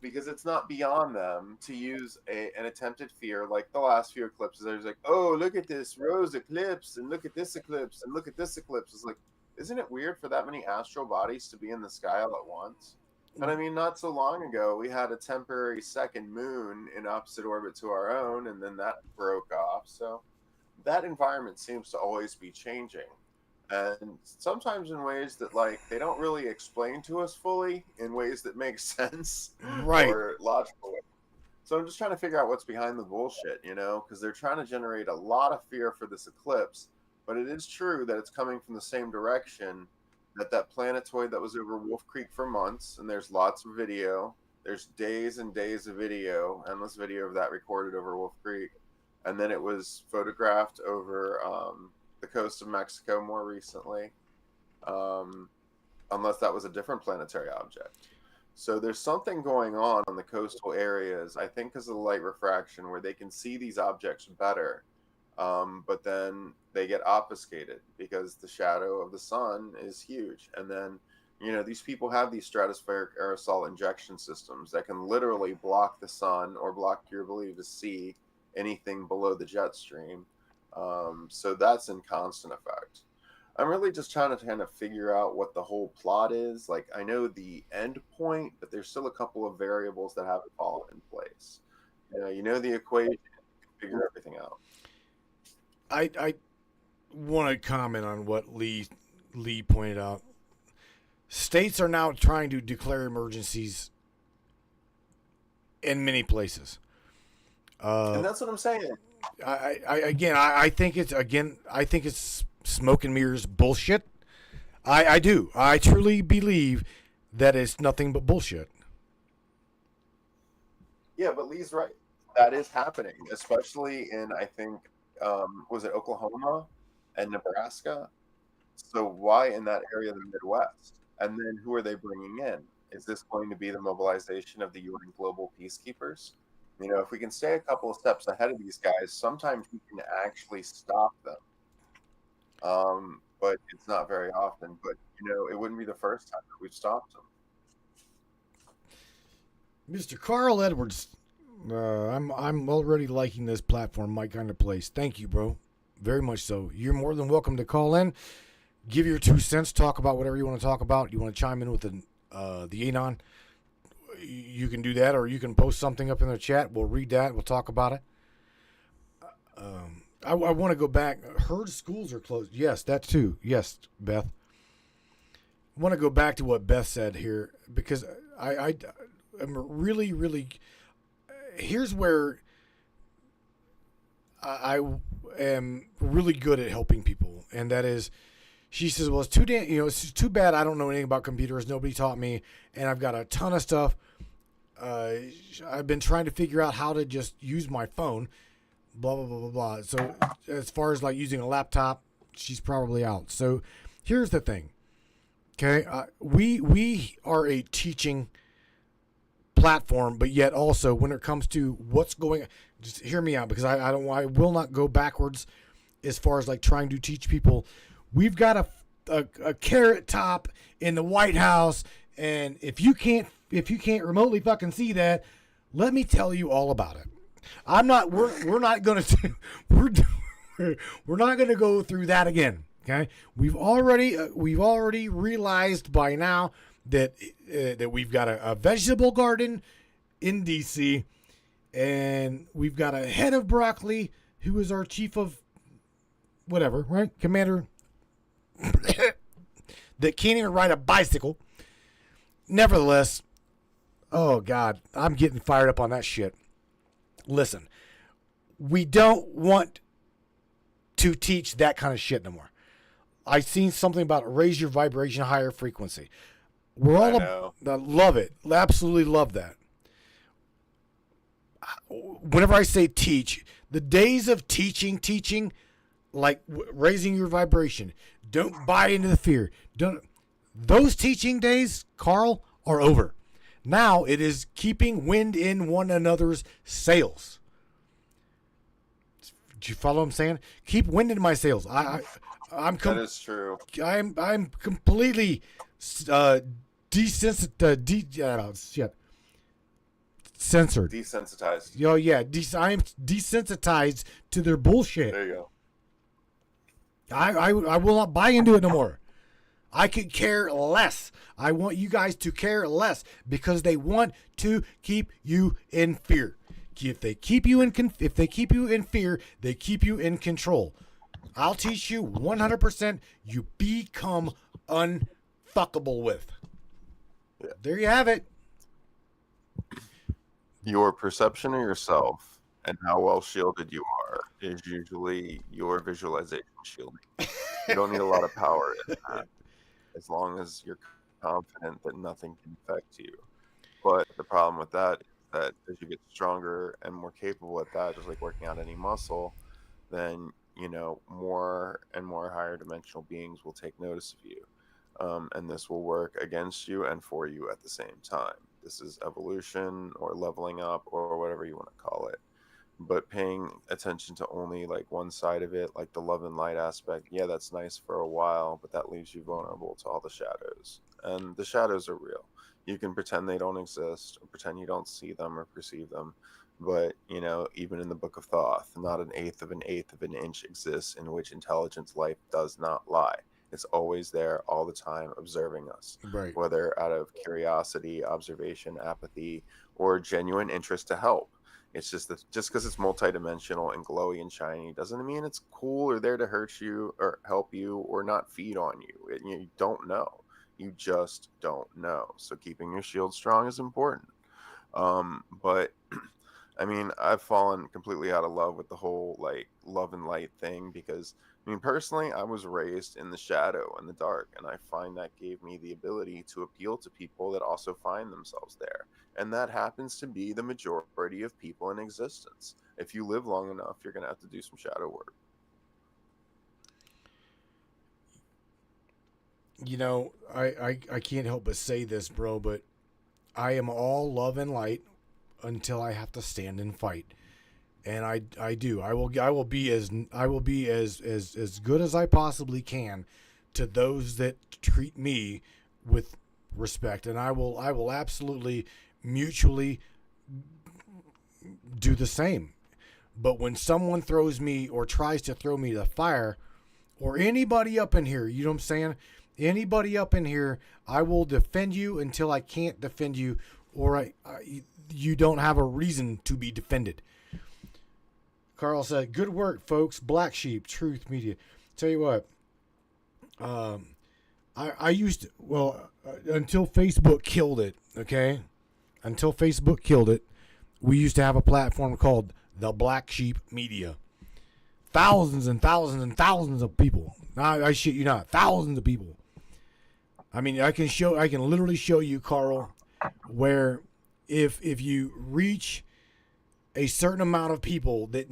Because it's not beyond them to use an attempted fear like the last few eclipses. There's like, oh, look at this rose eclipse, and look at this eclipse, and look at this eclipse. It's like, isn't it weird for that many astral bodies to be in the sky all at once? And I mean, not so long ago, we had a temporary second moon in opposite orbit to our own, and then that broke off. So that environment seems to always be changing. And sometimes in ways that, they don't really explain to us fully, in ways that make sense, Right. Or logical. So I'm just trying to figure out what's behind the bullshit, because they're trying to generate a lot of fear for this eclipse. But it is true that it's coming from the same direction that planetoid that was over Wolf Creek for months, and there's lots of video. There's days and days of video, endless video of that recorded over Wolf Creek. And then it was photographed over the coast of Mexico more recently, unless that was a different planetary object. So there's something going on the coastal areas, I think because of the light refraction, where they can see these objects better. But then they get obfuscated because the shadow of the sun is huge. And then, these people have these stratospheric aerosol injection systems that can literally block the sun or block your ability to see anything below the jet stream. So that's in constant effect. I'm really just trying to kind of figure out what the whole plot is. I know the end point, but there's still a couple of variables that haven't fallen in place. The equation, figure everything out. I want to comment on what Lee Lee pointed out, states are now trying to declare emergencies in many places. And that's what I'm saying. I think it's smoke and mirrors bullshit. I do. I truly believe that it's nothing but bullshit. Yeah, but Lee's right. That is happening, especially in, I think, was it Oklahoma and Nebraska? So why in that area of the Midwest? And then who are they bringing in? Is this going to be the mobilization of the UN global peacekeepers? You know, if we can stay a couple of steps ahead of these guys, sometimes we can actually stop them. But it's not very often. But, you know, it wouldn't be the first time that we've stopped them. Mr. Carl Edwards, I'm already liking this platform, my kind of place. Thank you, bro. Very much so. You're more than welcome to call in, give your 2 cents, talk about whatever you want to talk about. You want to chime in with the Anon, you can do that, or you can post something up in the chat. We'll read that. We'll talk about it. I want to go back. Heard schools are closed. Yes, that too. Yes, Beth. I want to go back to what Beth said here, because I'm really, really. Here's where I am really good at helping people, and that is, she says, "Well, it's too bad I don't know anything about computers. Nobody taught me, and I've got a ton of stuff. I've been trying to figure out how to just use my phone." Blah blah blah blah blah. So as far as like using a laptop, she's probably out. So here's the thing. Okay, we are a teaching platform, but yet also when it comes to what's going, just hear me out, because I will not go backwards as far as like trying to teach people. We've got a carrot top in the White House, and if you can't remotely fucking see that, let me tell you all about it. We're not going to go through that again. Okay, we've already realized by now that we've got a vegetable garden in DC, and we've got a head of broccoli who is our chief of whatever, right, commander, that can't even ride a bicycle. Nevertheless, oh God, I'm getting fired up on that shit. Listen, we don't want to teach that kind of shit no more. I've seen something about raise your vibration, higher frequency. We're all love it. Absolutely love that. Whenever I say teach, the days of teaching, like raising your vibration, don't buy into the fear. Those teaching days, Carl, are over. Now it is keeping wind in one another's sails. Do you follow what I'm saying? Keep wind in my sails. That is true. I'm completely censored. Desensitized. Yo, yeah. I am desensitized to their bullshit. There you go. I will not buy into it no more. I could care less. I want you guys to care less, because they want to keep you in fear. If they keep you in fear, they keep you in control. I'll teach you 100%. You become unfuckable with. Yeah. There you have it. Your perception of yourself and how well shielded you are is usually your visualization shielding. You don't need a lot of power in that, as long as you're confident that nothing can affect you. But the problem with that is that as you get stronger and more capable at that, just like working out any muscle, then, you know, more and more higher dimensional beings will take notice of you. And this will work against you and for you at the same time. This is evolution or leveling up or whatever you want to call it. But paying attention to only like one side of it, like the love and light aspect, yeah, that's nice for a while, but that leaves you vulnerable to all the shadows. And the shadows are real. You can pretend they don't exist, or pretend you don't see them or perceive them. But, you know, even in the Book of Thoth, not an eighth of an inch exists in which intelligence life does not lie. It's always there all the time, observing us. Right. Whether out of curiosity, observation, apathy, or genuine interest to help. It's just that just because it's multidimensional and glowy and shiny doesn't mean it's cool or there to hurt you or help you or not feed on you. You don't know. You just don't know. So keeping your shield strong is important. But I mean, I've fallen completely out of love with the whole like love and light thing because I mean, personally, I was raised in the shadow and the dark, and I find that gave me the ability to appeal to people that also find themselves there. And that happens to be the majority of people in existence. If you live long enough, you're going to have to do some shadow work. You know, I can't help but say this, bro, but I am all love and light until I have to stand and fight. And I do. I will be as good as I possibly can to those that treat me with respect, and I will absolutely mutually do the same. But when someone throws me or tries to throw me to the fire, or anybody up in here, you know what I'm saying? Anybody up in here, I will defend you until I can't defend you, or you don't have a reason to be defended. Carl said, "Good work, folks. Black Sheep, Truth Media." Tell you what, I used to, until Facebook killed it. Okay, until Facebook killed it, we used to have a platform called the Black Sheep Media. Thousands and thousands and thousands of people. I shit you not, thousands of people. I mean, I can literally show you, Carl, where if you reach a certain amount of people that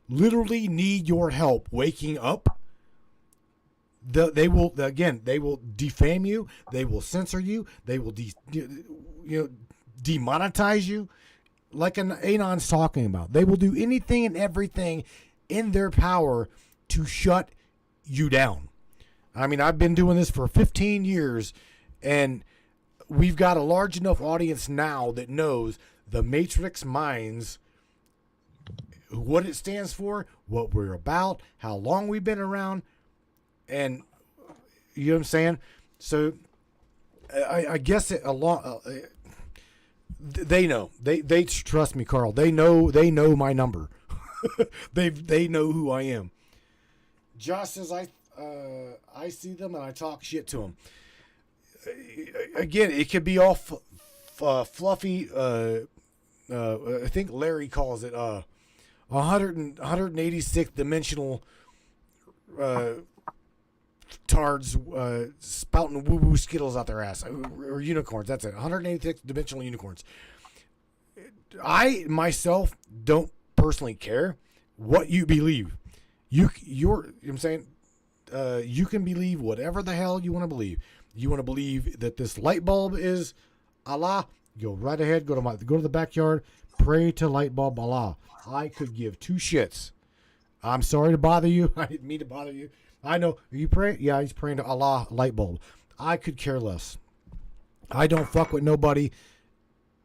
literally need your help waking up, they will defame you, they will censor you, they will demonetize you, like Anon's talking about. They will do anything and everything in their power to shut you down. I mean, I've been doing this for 15 years, and we've got a large enough audience now that knows the Matrix Minds, what it stands for, what we're about, how long we've been around, and you know what I'm saying? So I guess a lot. They know. They trust me, Carl. They know my number. they know who I am. Josh says I see them and I talk shit to them. Again, it could be all fluffy. I think Larry calls it 186th dimensional tards spouting woo-woo Skittles out their ass, or unicorns. That's it. 186th dimensional unicorns. I myself don't personally care what you believe. You know what I'm saying? You can believe whatever the hell you want to believe. You want to believe that this light bulb is Allah? Go right ahead. Go to the backyard. Pray to light bulb Allah. I could give two shits. I'm sorry to bother you. I didn't mean to bother you. I know. Are you praying? Yeah, he's praying to Allah light bulb. I could care less. I don't fuck with nobody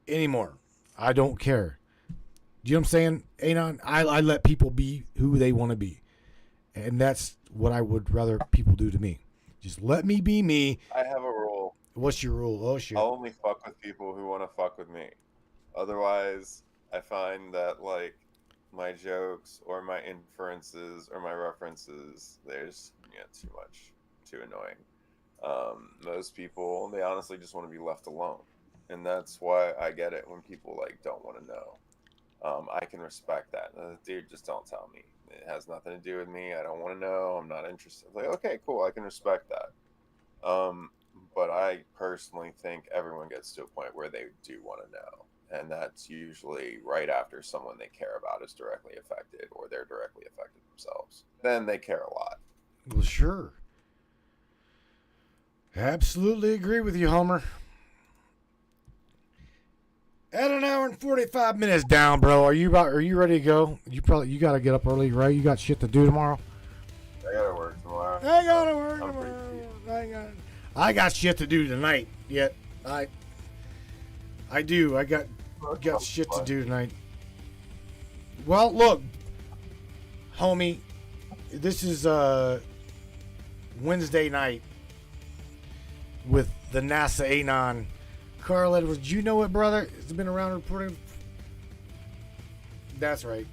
anymore. I don't care. Do you know what I'm saying? Anon, I let people be who they want to be. And that's what I would rather people do to me. Just let me be me. I have a rule. What's your rule? Oh, shit. I'll only fuck with people who want to fuck with me. Otherwise, I find that, like, my jokes or my inferences or my references, there's too much, too annoying. Most people, they honestly just want to be left alone. And that's why I get it when people, like, don't want to know. I can respect that. Dude, just don't tell me. It has nothing to do with me. I don't want to know. I'm not interested. Like, okay, cool. I can respect that. But I personally think everyone gets to a point where they do want to know. And that's usually right after someone they care about is directly affected or they're directly affected themselves. Then they care a lot. Well, sure. Absolutely agree with you, Homer. At an hour and 45 minutes down, bro. Are you ready to go? You got to get up early, right? You got shit to do tomorrow. I gotta work tomorrow. I got shit to do tonight. Yet I do. I got shit to do tonight. Well, look, homie, this is Wednesday night with the NASAnon. Carl Edwards, you know it, brother. It's been around reporting. That's right.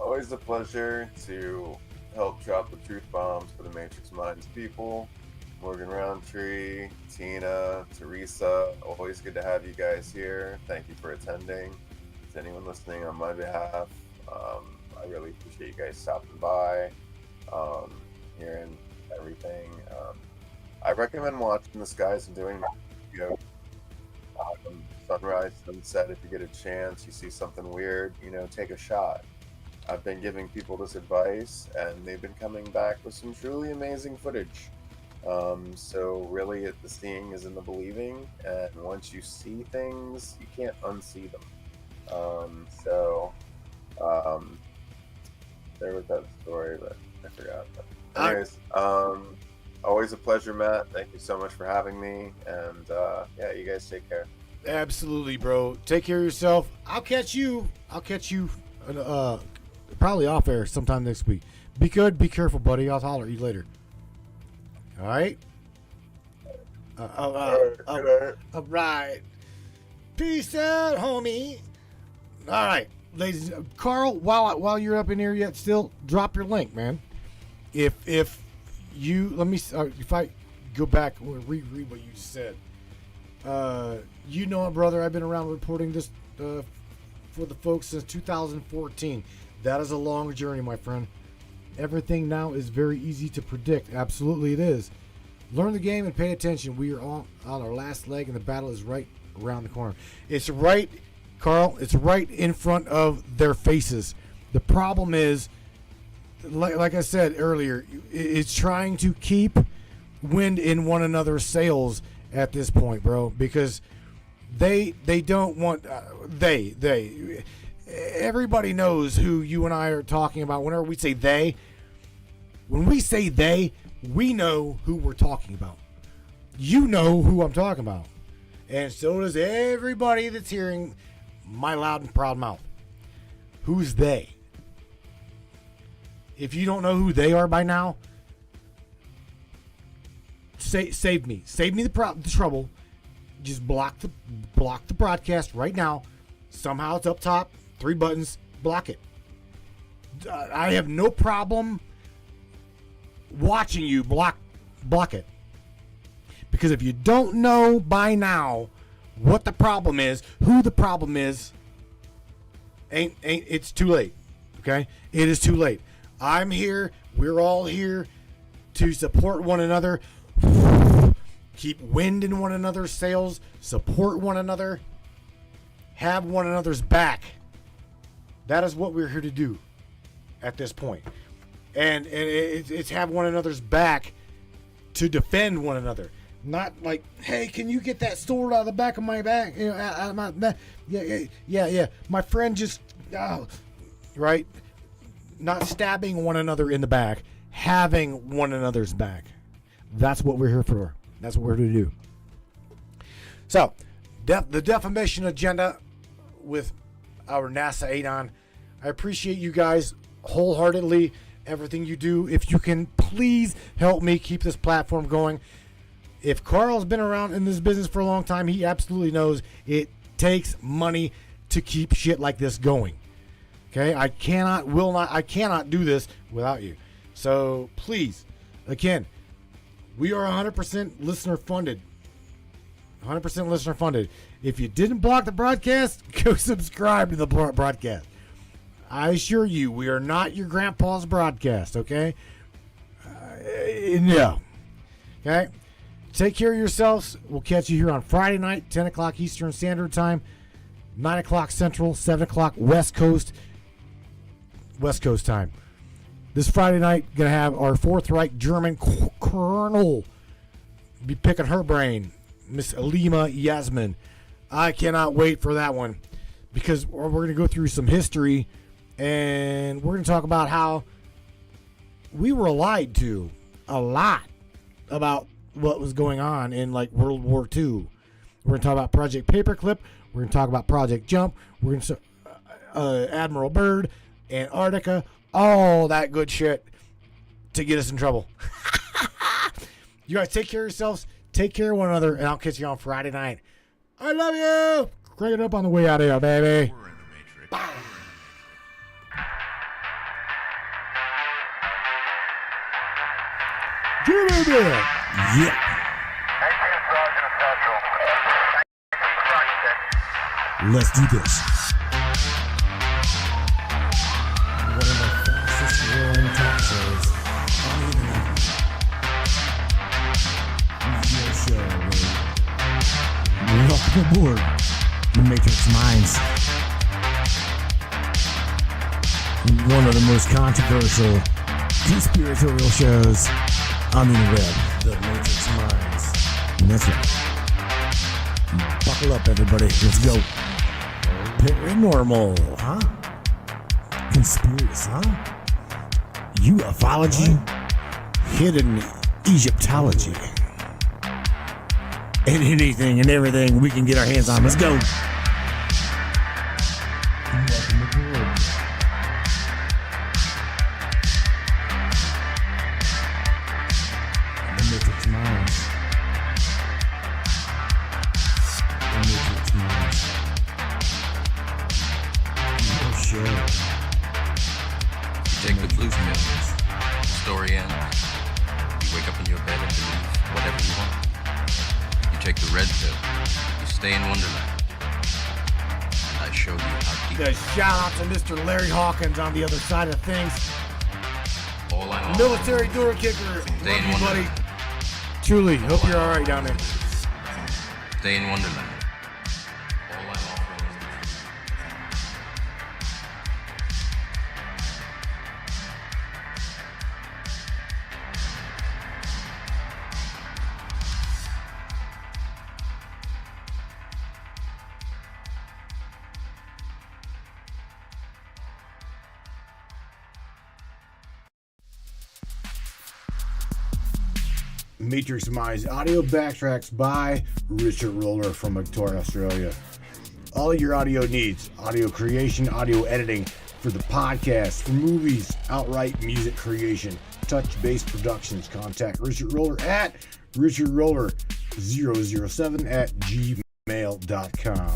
Always a pleasure to help drop the truth bombs for the Matrix Minds people. Morgan Roundtree, Tina, Teresa, always good to have you guys here. Thank you for attending. To anyone listening on my behalf, I really appreciate you guys stopping by, hearing everything. I recommend watching the skies and doing, sunrise, sunset. If you get a chance, you see something weird, take a shot. I've been giving people this advice, and they've been coming back with some truly amazing footage. So really, the seeing is in the believing, and once you see things, you can't unsee them. There was that story, but I forgot. But anyways, always a pleasure, Matt. Thank you so much for having me, and you guys take care. Absolutely, bro. Take care of yourself. I'll catch you probably off air sometime next week. Be good. Be careful, buddy. I'll holler at you later. All right. All right. Peace out, homie. All right, ladies. Carl, while you're up in here yet, still drop your link, man. If you if I go back and reread what you said, brother, I've been around reporting this for the folks since 2014. That is a long journey, my friend. Everything now is very easy to predict. Absolutely it is. Learn the game and pay attention. We are on our last leg, and the battle is right around the corner. It's right, Carl, it's right in front of their faces. The problem is, like I said earlier, it's trying to keep wind in one another's sails at this point, bro, because they don't want everybody knows who you and I are talking about. Whenever we say they, when we say they, we know who we're talking about. You know who I'm talking about. And so does everybody that's hearing my loud and proud mouth. Who's they? If you don't know who they are by now, save me. Save me the trouble. Just block the broadcast right now. Somehow it's up top. 3 buttons. Block it. I have no problem watching you block it. Because if you don't know by now what the problem is, who the problem is, it's too late. Okay? It is too late. I'm here. We're all here to support one another. Keep wind in one another's sails. Support one another. Have one another's back. That is what we're here to do at this point. And it's have one another's back to defend one another. Not like, hey, can you get that sword out of the back of my back? Out of my back. Yeah. My friend just, right? Not stabbing one another in the back. Having one another's back. That's what we're here for. That's what we're here to do. So, the defamation agenda with our NASAnon. I appreciate you guys wholeheartedly. Everything you do. If you can, please help me keep this platform going. If Carl's been around in this business for a long time, he absolutely knows it takes money to keep shit like this going. Okay? I cannot do this without you. So, please, again, we are 100% listener funded. 100% listener funded. If you didn't block the broadcast, go subscribe to the broadcast. I assure you, we are not your grandpa's broadcast, okay? No. Okay? Take care of yourselves. We'll catch you here on Friday night, 10 o'clock Eastern Standard Time, 9 o'clock Central, 7 o'clock West Coast time. This Friday night, going to have our Fourth Reich German colonel be picking her brain, Miss Alima Yasmin. I cannot wait for that one because we're going to go through some history and we're going to talk about how we were lied to a lot about what was going on in like World War II. We're going to talk about Project Paperclip. We're going to talk about Project Jump. We're going to Admiral Byrd, Antarctica, all that good shit to get us in trouble. You guys take care of yourselves. Take care of one another, and I'll catch you on Friday night. I love you. Crank it up on the way out of here, baby. We're in the Matrix. Jimmy! Yeah. Let's do this. One of the fastest growing talk shows on the internet. Radio show. Welcome aboard the Matrix Minds. One of the most controversial conspiratorial shows on the web. The Matrix Minds. And that's right. Buckle up, everybody. Let's go. Paranormal, huh? Conspiracy, huh? Ufology, hidden Egyptology, and anything and everything we can get our hands on. Let's go. Welcome aboard. The Matrix Minds. The Matrix Minds. Sure. You take the blue pill, the story ends. You wake up in your bed and believe whatever you want. You take the red pill, you stay in Wonderland. And I show you how deep. A shout out to Mr. Larry Hawkins on the other side of things. All I want. Military door kicker. Love Stay in you, buddy. Wonderland. Truly, hope you're alright down there. Stay in Wonderland. All I offer is Matrix Minds audio backtracks by Richard Roller from Victoria, Australia. All your audio needs, audio creation, audio editing for the podcast, for movies, outright music creation, touch-based productions. Contact Richard Roller at richardroller007@gmail.com.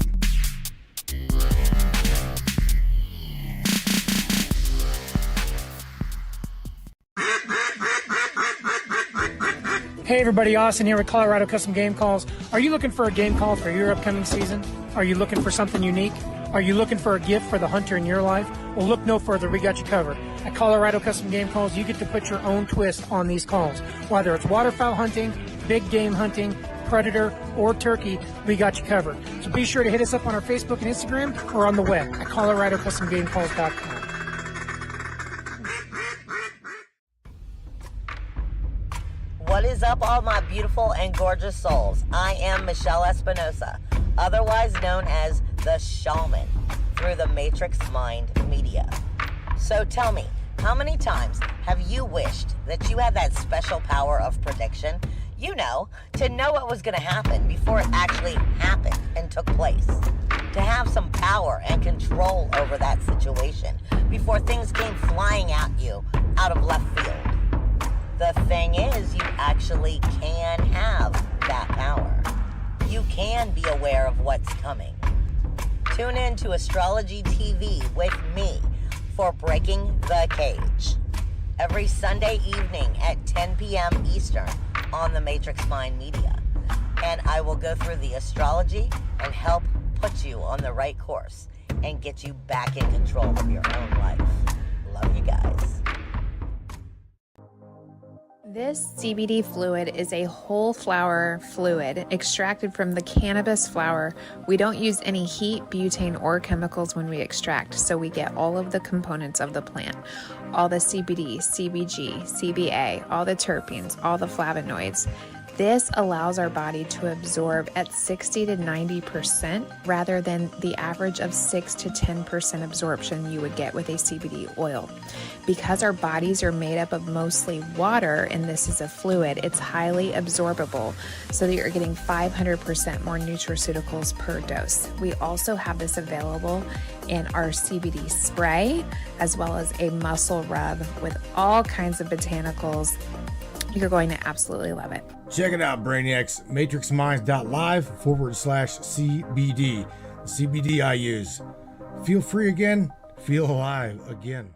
Hey everybody, Austin here with Colorado Custom Game Calls. Are you looking for a game call for your upcoming season? Are you looking for something unique? Are you looking for a gift for the hunter in your life? Well, look no further, we got you covered. At Colorado Custom Game Calls, you get to put your own twist on these calls. Whether it's waterfowl hunting, big game hunting, predator, or turkey, we got you covered. So be sure to hit us up on our Facebook and Instagram or on the web at coloradocustomgamecalls.com. What is up, all my beautiful and gorgeous souls? I am Michelle Espinosa, otherwise known as the Shaman, through the Matrix Mind Media. So tell me, how many times have you wished that you had that special power of prediction? You know, to know what was going to happen before it actually happened and took place. To have some power and control over that situation before things came flying at you out of left field. The thing is, you actually can have that power. You can be aware of what's coming. Tune in to Astrology TV with me for Breaking the Cage. Every Sunday evening at 10 p.m. Eastern on the Matrix Mind Media. And I will go through the astrology and help put you on the right course and get you back in control of your own life. Love you guys. This CBD fluid is a whole flower fluid extracted from the cannabis flower. We don't use any heat, butane, or chemicals when we extract, so we get all of the components of the plant. All the CBD, CBG, CBA, all the terpenes, all the flavonoids. This allows our body to absorb at 60 to 90% rather than the average of 6 to 10% absorption you would get with a CBD oil. Because our bodies are made up of mostly water and this is a fluid, it's highly absorbable so that you're getting 500% more nutraceuticals per dose. We also have this available in our CBD spray as well as a muscle rub with all kinds of botanicals. You're going to absolutely love it. Check it out, Brainiacs. MatrixMinds.live/CBD. The CBD I use. Feel free again. Feel alive again.